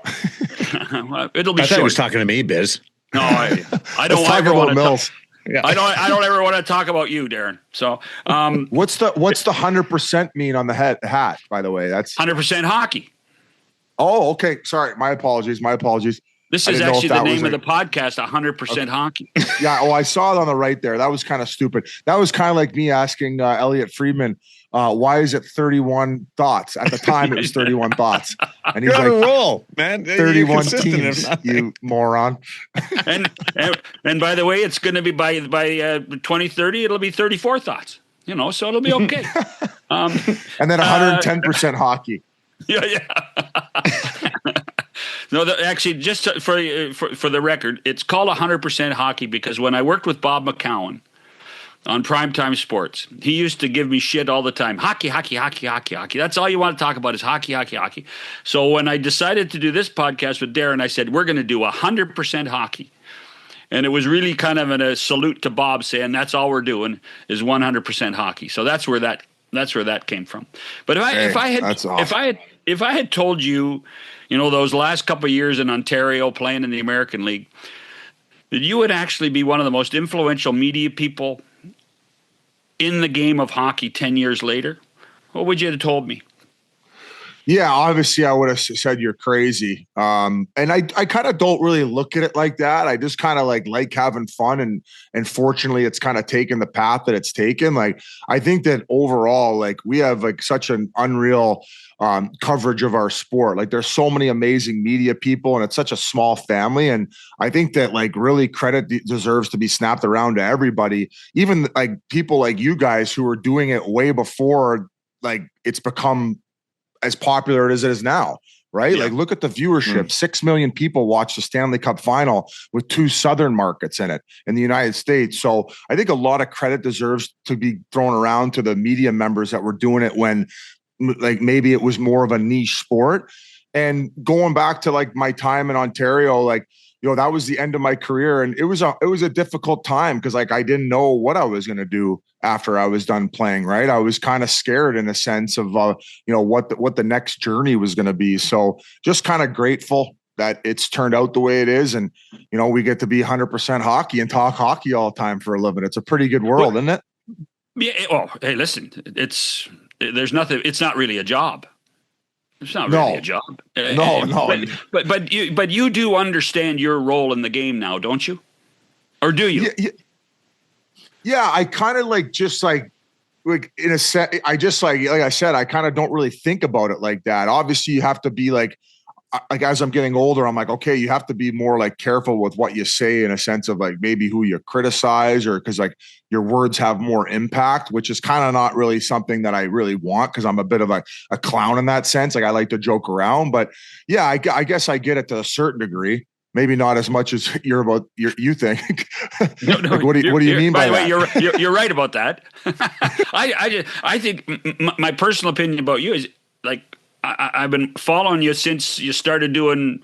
it'll be short. I thought he was talking to me, Biz. No, I don't ever want to talk. Yeah. I don't ever want to talk about you, Darren. So, what's the 100% mean on the hat? By the way, that's 100% hockey. Oh, okay. Sorry, my apologies. This is actually the name of the podcast, 100% Hockey. Yeah. Oh, I saw it on the right there. That was kind of stupid. That was kind of like me asking Elliot Friedman, why is it 31 thoughts? At the time, it was 31 thoughts. And he's You're like, on a roll, man. 31 teams, you moron. and by the way, it's going to be by 2030, it'll be 34 thoughts. So it'll be okay. And then 110% hockey. Yeah. No, actually, just for the record, it's called 100% hockey because when I worked with Bob McCowan on Primetime Sports, he used to give me shit all the time. Hockey. That's all you want to talk about is hockey. So when I decided to do this podcast with Darren, I said, we're going to do 100% hockey. And it was really kind of a salute to Bob saying that's all we're doing is 100% hockey. So that's where that came from. But if I had told you, those last couple of years in Ontario playing in the American League, that you would actually be one of the most influential media people in the game of hockey 10 years later, what would you have told me? Yeah, obviously I would have said you're crazy. And I kind of don't really look at it like that. I just kind of like having fun and fortunately it's kind of taken the path that it's taken. Like, I think that overall, like we have like such an unreal coverage of our sport. Like there's so many amazing media people and it's such a small family. And I think that like really credit deserves to be snapped around to everybody, even like people like you guys who are doing it way before like it's become as popular as it is now, right? Yeah. Like, look at the viewership. 6 million people watch the Stanley Cup final with 2 Southern markets in it in the United States. So I think a lot of credit deserves to be thrown around to the media members that were doing it when, like, maybe it was more of a niche sport. And going back to like my time in Ontario, like, you know, that was the end of my career, and it was a difficult time because, like, I didn't know what I was going to do after I was done playing. Right, I was kind of scared in a sense of you know, what the next journey was going to be. So just kind of grateful that it's turned out the way it is, and you know, we get to be 100% hockey and talk hockey all the time for a living. It's a pretty good world, isn't it? Yeah. Oh, hey, listen, there's nothing. It's not really a job. It's not really a job. No. But you do understand your role in the game now, don't you? Or do you? Yeah, I kind of like in a set. I just like I said, I kind of don't really think about it like that. Obviously, you have to be like as I'm getting older, I'm like, okay, you have to be more like careful with what you say in a sense of like maybe who you criticize, or because like your words have more impact, which is kind of not really something that I really want because I'm a bit of a clown in that sense. Like I like to joke around, but yeah, I guess I get it to a certain degree. Maybe not as much as you think. No, like, what do you mean by that? By the way, you're right about that. I think my personal opinion about you is like I've been following you since you started doing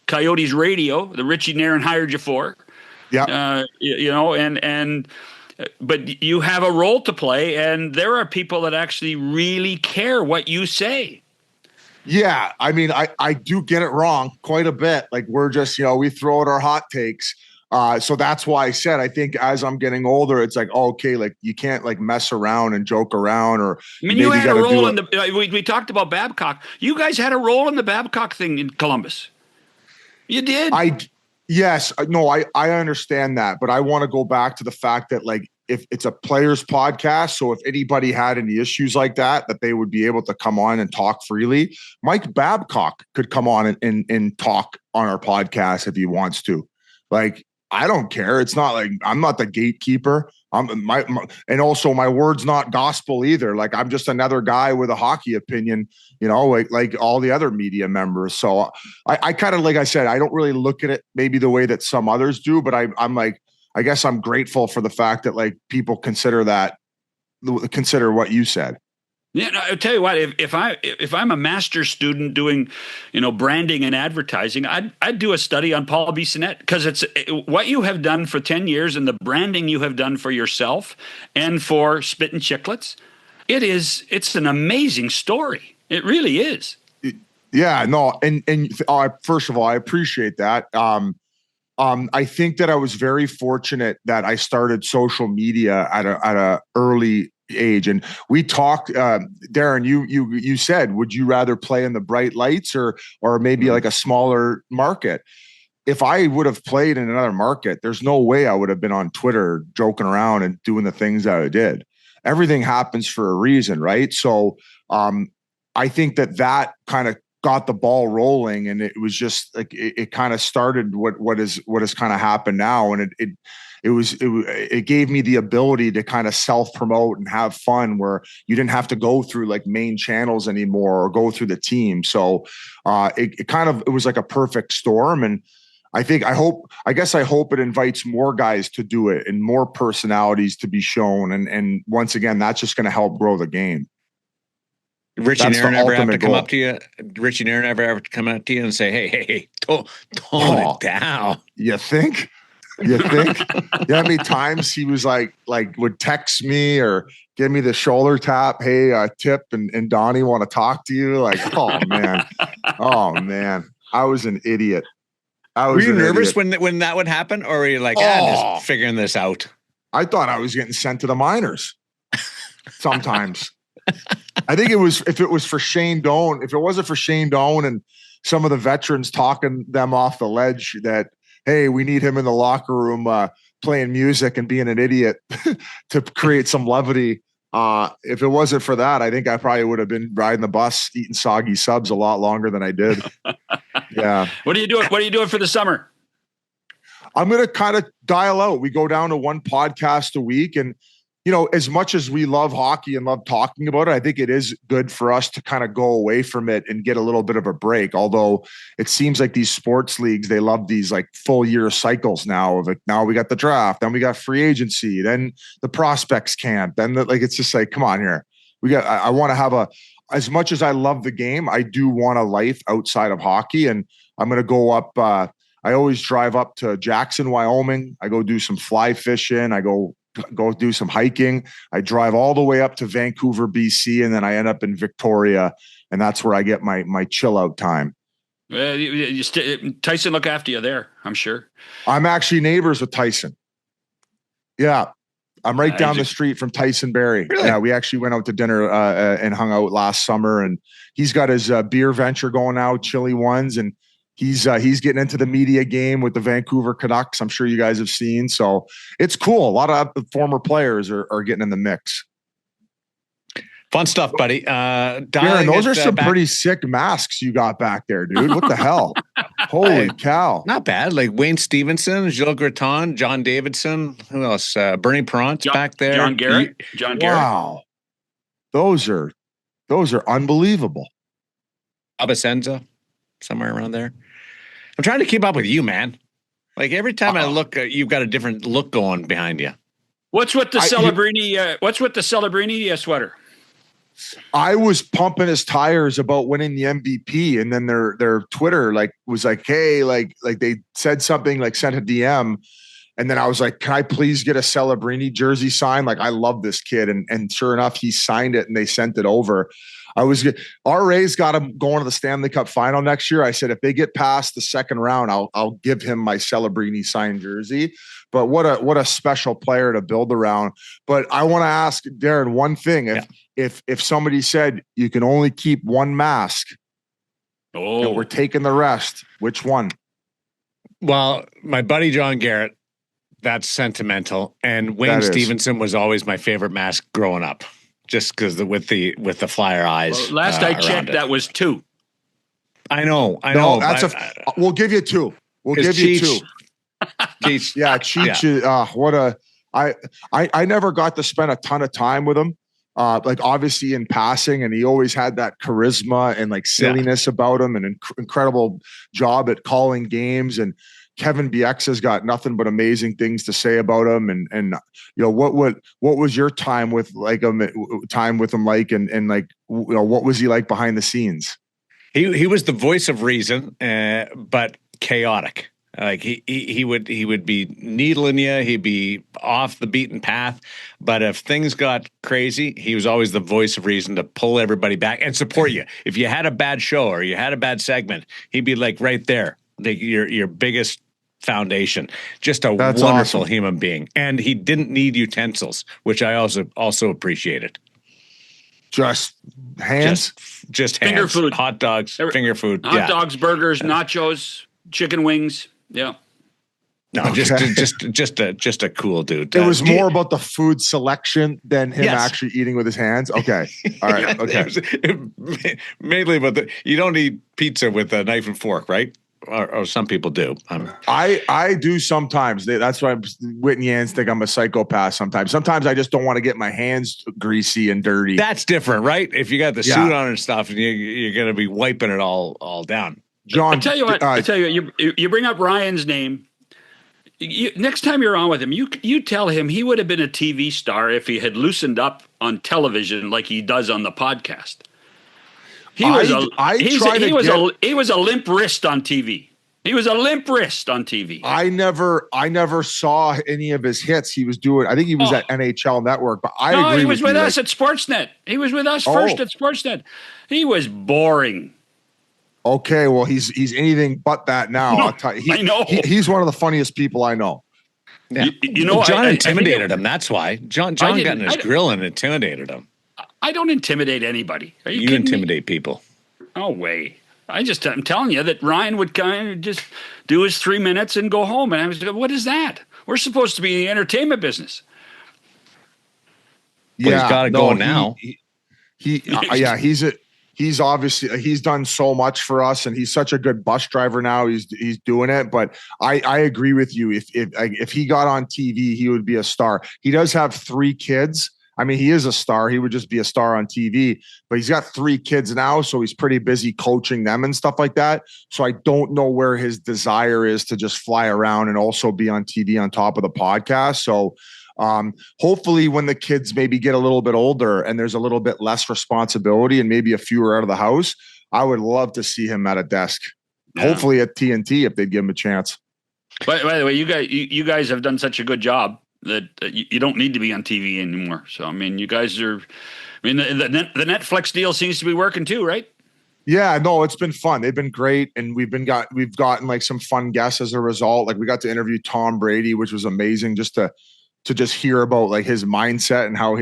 Coyotes Radio, the Richie Nairn hired you for. Yeah. You know, but you have a role to play, and there are people that actually really care what you say. Yeah, I mean, I do get it wrong quite a bit. Like we're just, you know, we throw out our hot takes. So that's why I said, I think as I'm getting older, it's like, oh, okay, like you can't like mess around and joke around, or I mean, you had a role in we talked about Babcock. You guys had a role in the Babcock thing in Columbus. You did. Yes, no, I understand that, but I want to go back to the fact that like if it's a players podcast, so if anybody had any issues like that they would be able to come on and talk freely. Mike Babcock could come on and talk on our podcast if he wants to. Like, I don't care. It's not like I'm not the gatekeeper. And also my word's not gospel either. Like I'm just another guy with a hockey opinion, you know, like all the other media members. So I kind of, like I said, I don't really look at it maybe the way that some others do, but I'm like, I guess I'm grateful for the fact that like people consider what you said. Yeah, no, I'll tell you what. If I'm a master's student doing, you know, branding and advertising, I'd do a study on Paul Bissonnette because it's what you have done for 10 years and the branding you have done for yourself and for Spit and Chicklets. It's an amazing story. It really is. Yeah, no, and first of all, I appreciate that. I think that I was very fortunate that I started social media at a early age, and we talked. Daren, you said, would you rather play in the bright lights or maybe like a smaller market? If I would have played in another market, there's no way I would have been on Twitter joking around and doing the things that I did. Everything happens for a reason, right? So I think that kind of got the ball rolling, and it was just like it kind of started what has kind of happened now, and it gave me the ability to kind of self-promote and have fun where you didn't have to go through like main channels anymore or go through the team. So it was like a perfect storm, and I guess I hope it invites more guys to do it and more personalities to be shown, and once again, that's just going to help grow the game. Richie Nairn ever have to come up to you? Richie Nairn ever have to come up to you and say, "Hey, tone it down"? You think? You know how many times he was like would text me or give me the shoulder tap? Hey, Tip and Donnie want to talk to you. Like, oh man, I was an idiot. Were you nervous when that would happen, or were you like, just figuring this out? I thought I was getting sent to the minors. Sometimes. I think if it wasn't for Shane Doan and some of the veterans talking them off the ledge that, hey, we need him in the locker room playing music and being an idiot to create some levity. If it wasn't for that, I think I probably would have been riding the bus eating soggy subs a lot longer than I did. Yeah. What are you doing? What are you doing for the summer? I'm going to kind of dial out. We go down to one podcast a week, and as much as we love hockey and love talking about it, I think it is good for us to kind of go away from it and get a little bit of a break. Although it seems like these sports leagues, they love these like full year cycles now of like, now we got the draft, then we got free agency, then the prospects camp, then it's just like, come on here. I want to have as much as I love the game, I do want a life outside of hockey. And I'm going to go up. I always drive up to Jackson, Wyoming. I go do some fly fishing. I go do some hiking. I drive all the way up to Vancouver, BC, and then I end up in Victoria, and that's where I get my chill out time. Tyson look after you there, I'm sure. I'm actually neighbors with Tyson. Yeah. I'm right down the street from Tyson Berry. Really? Yeah, we actually went out to dinner and hung out last summer, and he's got his beer venture going now, Chili Ones, and he's getting into the media game with the Vancouver Canucks. I'm sure you guys have seen. So it's cool. A lot of former players are getting in the mix. Fun stuff, buddy. Daren, those are some pretty sick masks you got back there, dude. What the hell? Holy cow. Not bad. Like Wayne Stevenson, Gilles Gratton, John Davidson. Who else? Bernie Perrant's back there. John Garrett. Wow. Those are unbelievable. Abasenza, somewhere around there. I'm trying to keep up with you, man. Like every time I look, you've got a different look going behind you. What's with the Celebrini? What's with the Celebrini sweater? I was pumping his tires about winning the MVP, and then their Twitter was like, hey, like they said something, like sent a DM, and then I was like, can I please get a Celebrini jersey signed? Like, I love this kid, and sure enough, he signed it and they sent it over. Our Rays got him going to the Stanley Cup final next year. I said, if they get past the second round, I'll give him my Celebrini signed jersey. But what a special player to build around. But I want to ask Daren one thing. If somebody said you can only keep one mask, and we're taking the rest, which one? Well, my buddy John Garrett, that's sentimental. And Wayne Stevenson was always my favorite mask growing up. Just because with the flyer eyes. Well, last I checked, that was 2. I know. We'll give you 2. We'll give you 2. Cheech. Yeah, Cheech. Yeah. I never got to spend a ton of time with him. Like obviously in passing, and he always had that charisma and like silliness about him, and incredible job at calling games. And Kevin BX has got nothing but amazing things to say about him. And what was your time with him like, and like, what was he like behind the scenes? He was the voice of reason, but chaotic. Like he would be needling you. He'd be off the beaten path. But if things got crazy, he was always the voice of reason to pull everybody back and support you. If you had a bad show or you had a bad segment, he'd be like right there. Your biggest foundation. Just a wonderful human being. And he didn't need utensils, which I also appreciated. Just hands? Just finger hands. food. Hot dogs, finger food. Hot dogs, burgers, nachos, chicken wings. Yeah. No, okay. just a cool dude. It was more about the food selection than him actually eating with his hands. Okay. All right. Okay. Mainly, but you don't eat pizza with a knife and fork, right? Or some people do. I do sometimes. That's why Whitney Yans think I'm a psychopath sometimes. Sometimes I just don't want to get my hands greasy and dirty. That's different, right? If you got the suit on and stuff, and you're going to be wiping it all down. John, I tell you what. You bring up Ryan's name. Next time you're on with him, you tell him he would have been a TV star if he had loosened up on television like he does on the podcast. He was a limp wrist on TV. He was a limp wrist on TV. I never saw any of his hits he was doing. I think he was at NHL Network, but I agree. He was with us at Sportsnet. He was with us first at Sportsnet. He was boring. Okay, well he's anything but that now. No, I'll tell you. I know. He's one of the funniest people I know. Yeah. John intimidated him. That's why John got in his grill and intimidated him. I don't intimidate anybody. Are you kidding intimidate me? People. No way. I'm telling you that Ryan would kind of just do his 3 minutes and go home. And I was like, what is that? We're supposed to be in the entertainment business. Well, he's got to go now. He's he's done so much for us, and he's such a good bus driver now. He's doing it. But I agree with you. If he got on TV, he would be a star. He does have 3 kids. I mean, he is a star. He would just be a star on TV, but he's got 3 kids now, so he's pretty busy coaching them and stuff like that. So I don't know where his desire is to just fly around and also be on TV on top of the podcast. So hopefully when the kids maybe get a little bit older and there's a little bit less responsibility and maybe a fewer out of the house, I would love to see him at a desk, hopefully at TNT if they'd give him a chance. By the way, you guys have done such a good job that you don't need to be on TV anymore. So, I mean, you guys are, the Netflix deal seems to be working too, right? Yeah, no, it's been fun. They've been great. And we've gotten like some fun guests as a result. Like we got to interview Tom Brady, which was amazing just to just hear about like his mindset and how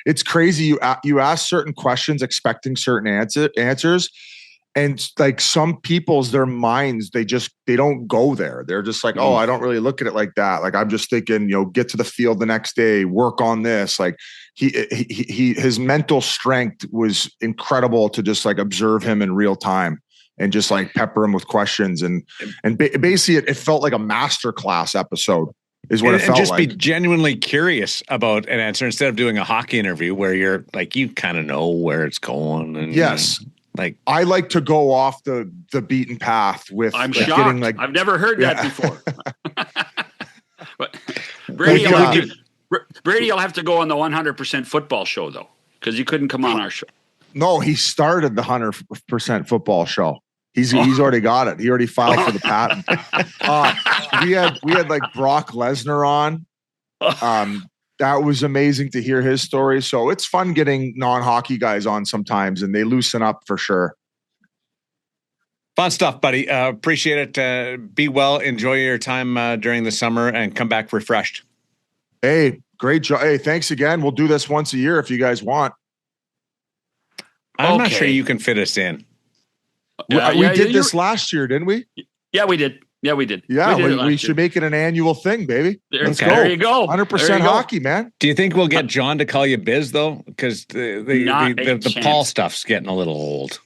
it's crazy. You ask certain questions, expecting certain answers. And like some people's, their minds, they don't go there. They're just like, oh, I don't really look at it like that. Like, I'm just thinking, get to the field the next day, work on this. Like his mental strength was incredible to just like observe him in real time and just like pepper him with questions. And basically it felt like a masterclass episode is what it felt just like. Be genuinely curious about an answer instead of doing a hockey interview where you're like, you kind of know where it's going. And yes. Like I like to go off the beaten path with. I'm like shocked. Getting like, I've never heard that before. But Brady will have to go on the 100% football show though, because he couldn't come on our show. No, he started the 100% football show. He's already got it. He already filed for the patent. We had like Brock Lesnar on. That was amazing to hear his story. So it's fun getting non-hockey guys on sometimes, and they loosen up for sure. Fun stuff, buddy. Appreciate it. Be well. Enjoy your time during the summer and come back refreshed. Hey, great job. Hey, thanks again. We'll do this once a year if you guys want. I'm not sure you can fit us in. We did this last year, didn't we? Yeah, we did. Yeah, we did. Yeah, we should make it an annual thing, baby. Let's go. There you go. 100% hockey, man. Do you think we'll get John to call you Biz though? Because the Paul stuff's getting a little old.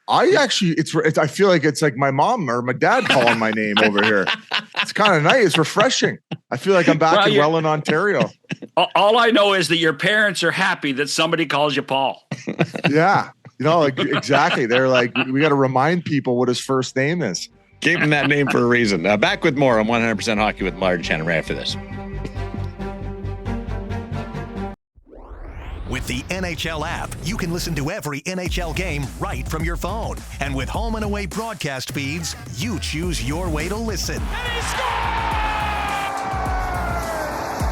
I feel like it's like my mom or my dad calling my name over here. It's kind of nice. It's refreshing. I feel like I'm back in Welland, Ontario. All I know is that your parents are happy that somebody calls you Paul. Yeah. Like exactly. They're like, we got to remind people what his first name is. Gave him that name for a reason. Back with more on 100% Hockey with Millard and Shannon right after this. With the NHL app, you can listen to every NHL game right from your phone. And with home and away broadcast feeds, you choose your way to listen. And he scores!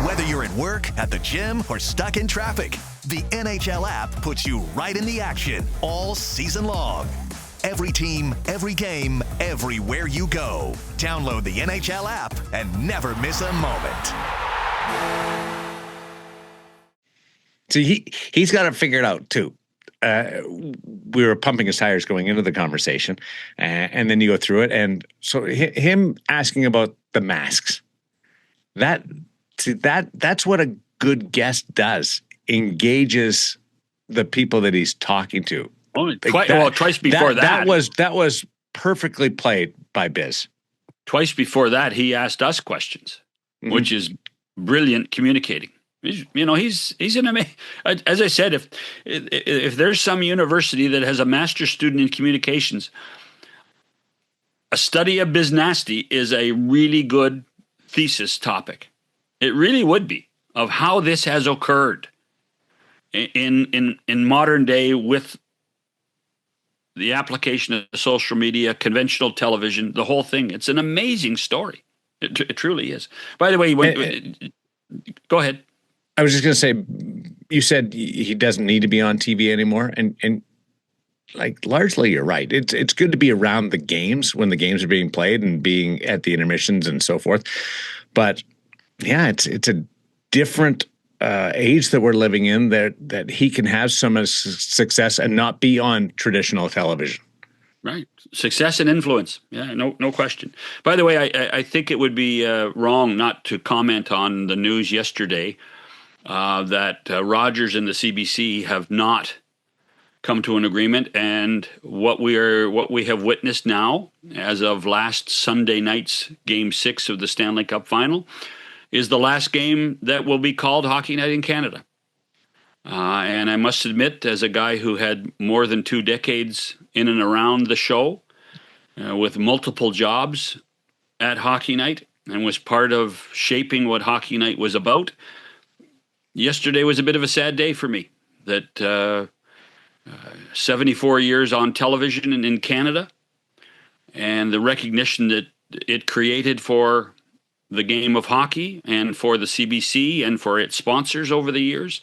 Whether you're at work, at the gym, or stuck in traffic, the NHL app puts you right in the action all season long. Every team, every game, everywhere you go. Download the NHL app and never miss a moment. See, he's got it figured out too. We were pumping his tires going into the conversation, and then you go through it. And so him asking about the masks, that's what a good guest does. Engages the people that he's talking to. Twice before that. That was perfectly played by Biz. Twice before that, he asked us questions, which is brilliant communicating. He's an amazing. As I said, if there's some university that has a master's student in communications, a study of Biz Nasty is a really good thesis topic. It really would be, of how this has occurred in modern day with the application of social media, conventional television, the whole thing. It's an amazing story. It truly is. By the way, go ahead. I was just going to say, you said he doesn't need to be on TV anymore. And like largely you're right. It's good to be around the games when the games are being played and being at the intermissions and so forth. But yeah, it's a different age that we're living in, that he can have some success and not be on traditional television. Right. Success and influence. Yeah, no question. By the way, I think it would be wrong not to comment on the news yesterday that Rogers and the CBC have not come to an agreement. And what we have witnessed now, as of last Sunday night's Game 6 of the Stanley Cup Final, is the last game that will be called Hockey Night in Canada. And I must admit, as a guy who had more than 2 decades in and around the show, with multiple jobs at Hockey Night, and was part of shaping what Hockey Night was about, yesterday was a bit of a sad day for me. That 74 years on television in Canada, and the recognition that it created for the game of hockey and for the CBC and for its sponsors over the years,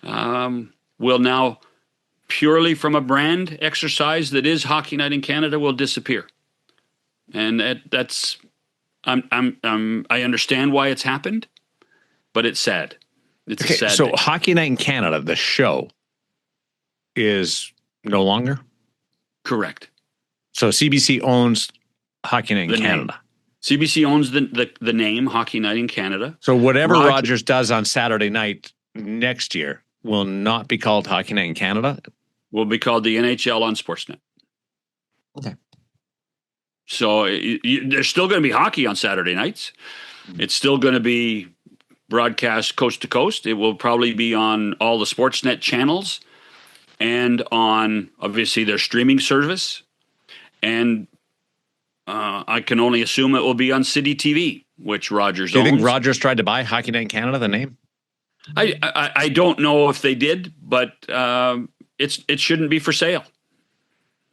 will now, purely from a brand exercise that is Hockey Night in Canada, will disappear. And that's I understand why it's happened, but it's sad. It's a sad so day. Hockey Night in Canada, the show, is no longer? Correct. So CBC owns Hockey Night in Canada. CBC owns the name Hockey Night in Canada. So whatever Rogers does on Saturday night next year will not be called Hockey Night in Canada? Will be called the NHL on Sportsnet. Okay. So there's still going to be hockey on Saturday nights. It's still going to be broadcast coast to coast. It will probably be on all the Sportsnet channels and on, obviously, their streaming service. And I can only assume it will be on City TV, which Rogers owns. Do you think Rogers tried to buy Hockey Night in Canada, the name? I don't know if they did, but it shouldn't be for sale.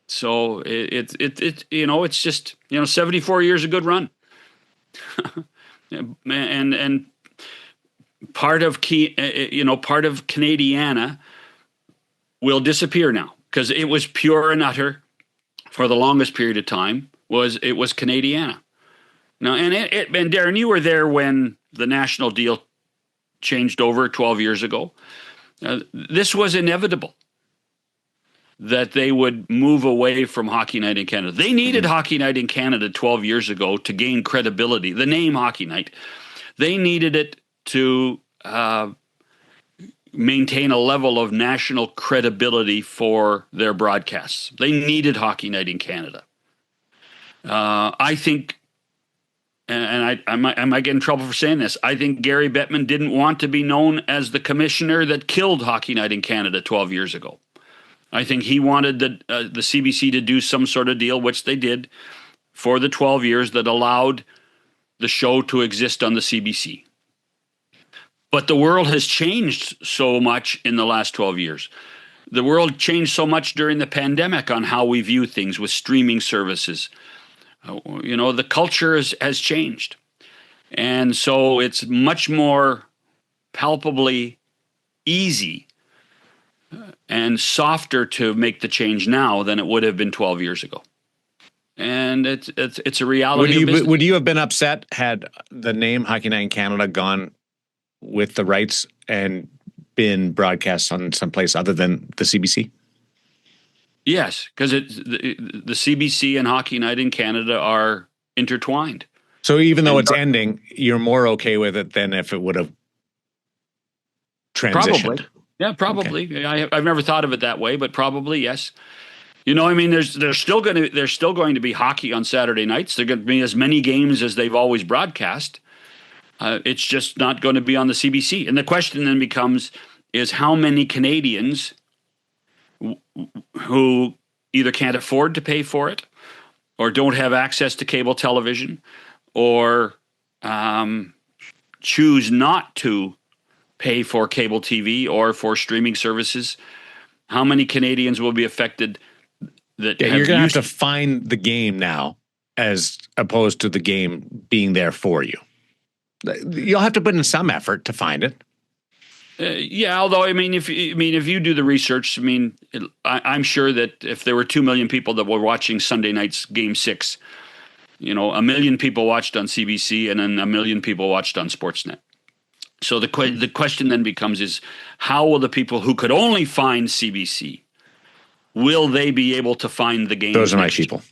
So it's just 74 years a good run, and part of Canadiana will disappear now, because it was pure and utter for the longest period of time. It was Canadiana. Now, and Daren, you were there when the national deal changed over 12 years ago. This was inevitable, that they would move away from Hockey Night in Canada. They needed Hockey Night in Canada 12 years ago to gain credibility. The name Hockey Night, they needed it to maintain a level of national credibility for their broadcasts. They needed Hockey Night in Canada. I think, and I might get in trouble for saying this, I think Gary Bettman didn't want to be known as the commissioner that killed Hockey Night in Canada 12 years ago. I think he wanted the CBC to do some sort of deal, which they did, for the 12 years that allowed the show to exist on the CBC. But the world has changed so much in the last 12 years. The world changed so much during the pandemic on how we view things with streaming services. The culture has changed. And so it's much more palpably easy and softer to make the change now than it would have been 12 years ago. And it's a reality of business. Would you have been upset had the name Hockey Night in Canada gone with the rights and been broadcast on someplace other than the CBC? Yes, because the CBC and Hockey Night in Canada are intertwined. So even though it's ending, you're more okay with it than if it would have transitioned? Probably. Yeah, probably. Okay. I've never thought of it that way, but probably, yes. There's still going to be hockey on Saturday nights. There are going to be as many games as they've always broadcast. It's just not going to be on the CBC. And the question then becomes, is how many Canadians who either can't afford to pay for it, or don't have access to cable television, or choose not to pay for cable TV or for streaming services, how many Canadians will be affected? You're going to have to find the game now, as opposed to the game being there for you. You'll have to put in some effort to find it. Although if you do the research, I'm sure that if there were 2 million people that were watching Sunday night's Game 6, 1 million people watched on CBC and then 1 million people watched on Sportsnet. So the question then becomes is, how will the people who could only find CBC, will they be able to find the game? Those are my people.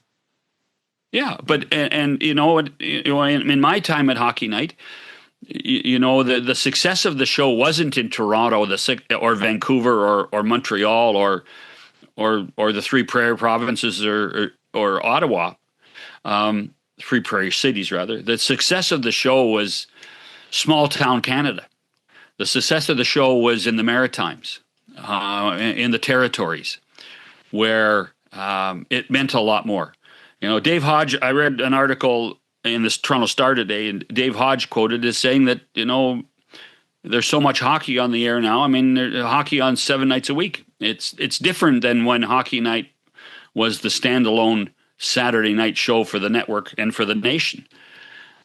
Yeah, but in my time at Hockey Night, the success of the show wasn't in Toronto, or Vancouver, or Montreal, or the Three Prairie Provinces or Ottawa, Three Prairie Cities rather. The success of the show was small town Canada. The success of the show was in the Maritimes, in the territories, where it meant a lot more. Dave Hodge, I read an article in this Toronto Star today, and Dave Hodge quoted as saying that, there's so much hockey on the air now. I mean, there's hockey on 7 nights a week. It's different than when Hockey Night was the standalone Saturday night show for the network and for the nation.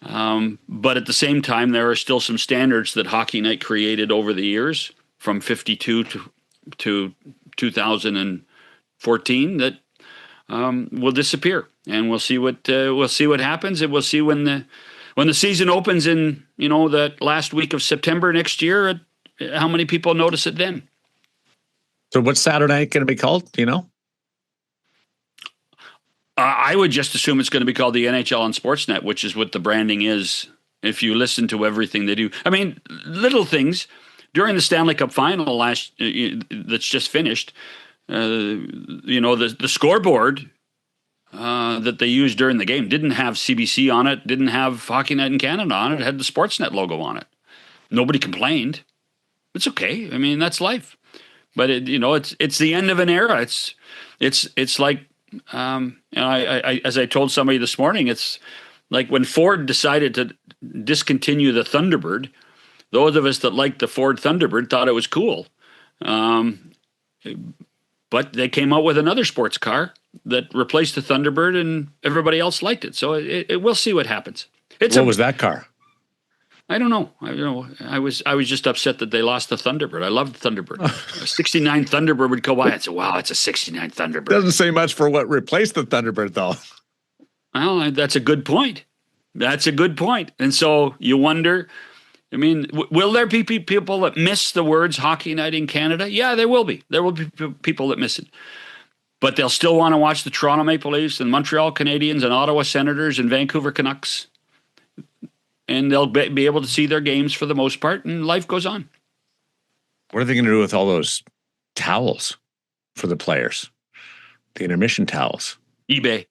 But at the same time, there are still some standards that Hockey Night created over the years, from 52 to 2014, that will disappear, and we'll see what happens, and we'll see when the season opens in that last week of September next year, how many people notice it then. So what's Saturday night going to be called? Do you know? I would just assume it's going to be called the NHL on Sportsnet, which is what the branding is. If you listen to everything they do, I mean, little things during the Stanley Cup final that's just finished. The scoreboard that they used during the game didn't have CBC on it, didn't have Hockey Night in Canada on it. It had the Sportsnet logo on it. Nobody complained. It's okay. I mean, that's life. But it's the end of an era. It's like, I as I told somebody this morning, it's like when Ford decided to discontinue the Thunderbird. Those of us that liked the Ford Thunderbird thought it was cool. But they came out with another sports car that replaced the Thunderbird, and everybody else liked it. So we'll see what happens. What was that car? I don't know. I was just upset that they lost the Thunderbird. I loved the Thunderbird. A 69 Thunderbird would go by. I'd say, wow, it's a 69 Thunderbird. Doesn't say much for what replaced the Thunderbird, though. Well, that's a good point. And so you wonder, I mean, will there be people that miss the words Hockey Night in Canada? Yeah, there will be. There will be people that miss it. But they'll still want to watch the Toronto Maple Leafs and Montreal Canadiens and Ottawa Senators and Vancouver Canucks. And they'll be able to see their games for the most part, and life goes on. What are they going to do with all those towels for the players? The intermission towels? eBay.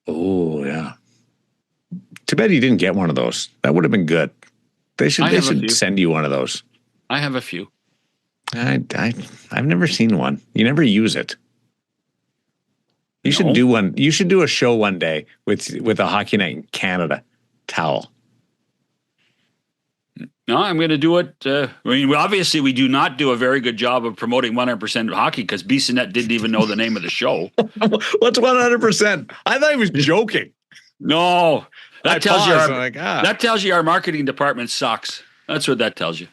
Oh, yeah. Too bad you didn't get one of those. That would have been good. They should send you one of those. I have a few. I've never seen one. You never use it. You should do one. You should do a show one day with a Hockey Night in Canada towel. No, I'm going to do it. Obviously, we do not do a very good job of promoting 100% hockey because Bissonnette didn't even know the name of the show. What's 100%? I thought he was joking. No, that tells that tells you our marketing department sucks. That's what that tells you.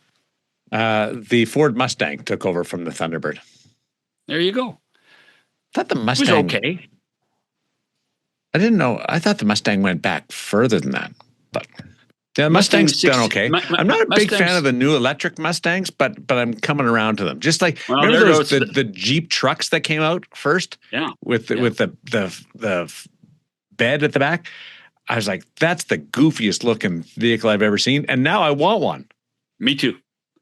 The Ford Mustang took over from the Thunderbird. There you go. I thought the Mustang was okay. I didn't know. I thought the Mustang went back further than that, but yeah, Mustang's done okay. I'm not a big fan of the new electric Mustangs, but I'm coming around to them. Just like remember the Jeep trucks that came out first, with the bed at the back. I was like, that's the goofiest looking vehicle I've ever seen, and now I want one. Me too.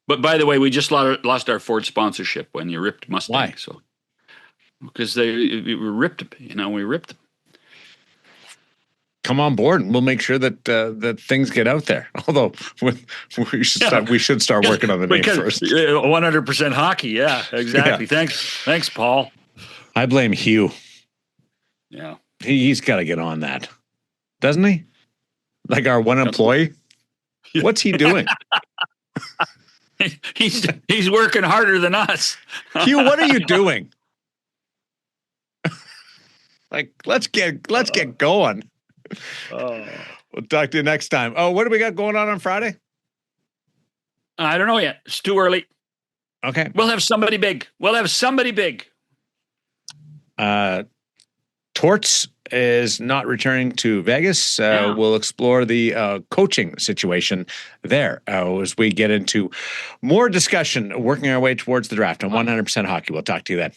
But by the way, we just lost our Ford sponsorship when you ripped Mustang. Why? So because we ripped them. We ripped them. Come on board, and we'll make sure that things get out there. Although we should start working on the name first. 100% hockey, yeah, exactly. Yeah. Thanks, Paul. I blame Hugh. Yeah, he's got to get on that, doesn't he? Like our one employee. What's he doing? He's working harder than us. Hugh, what are you doing? Like, let's get going. We'll talk to you next time. Oh, what do we got going on Friday? I don't know yet. It's too early. Okay. We'll have somebody big. Torts is not returning to Vegas. We'll explore the coaching situation there as we get into more discussion, working our way towards the draft on 100% hockey. We'll talk to you then.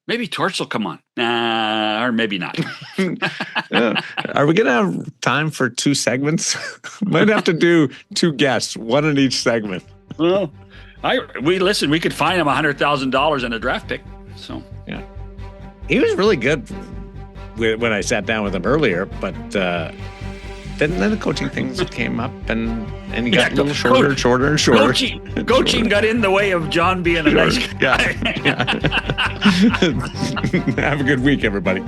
Maybe Torts will come on. Or maybe not. Are we going to have time for 2 segments? Might have to do 2 guests, one in each segment. Well, we could find him $100,000 in a draft pick. So yeah, he was really good when I sat down with him earlier, but then the coaching things came up, and he got a little shorter and shorter. Coaching got in the way of John being a nice guy. Yeah. Have a good week, everybody.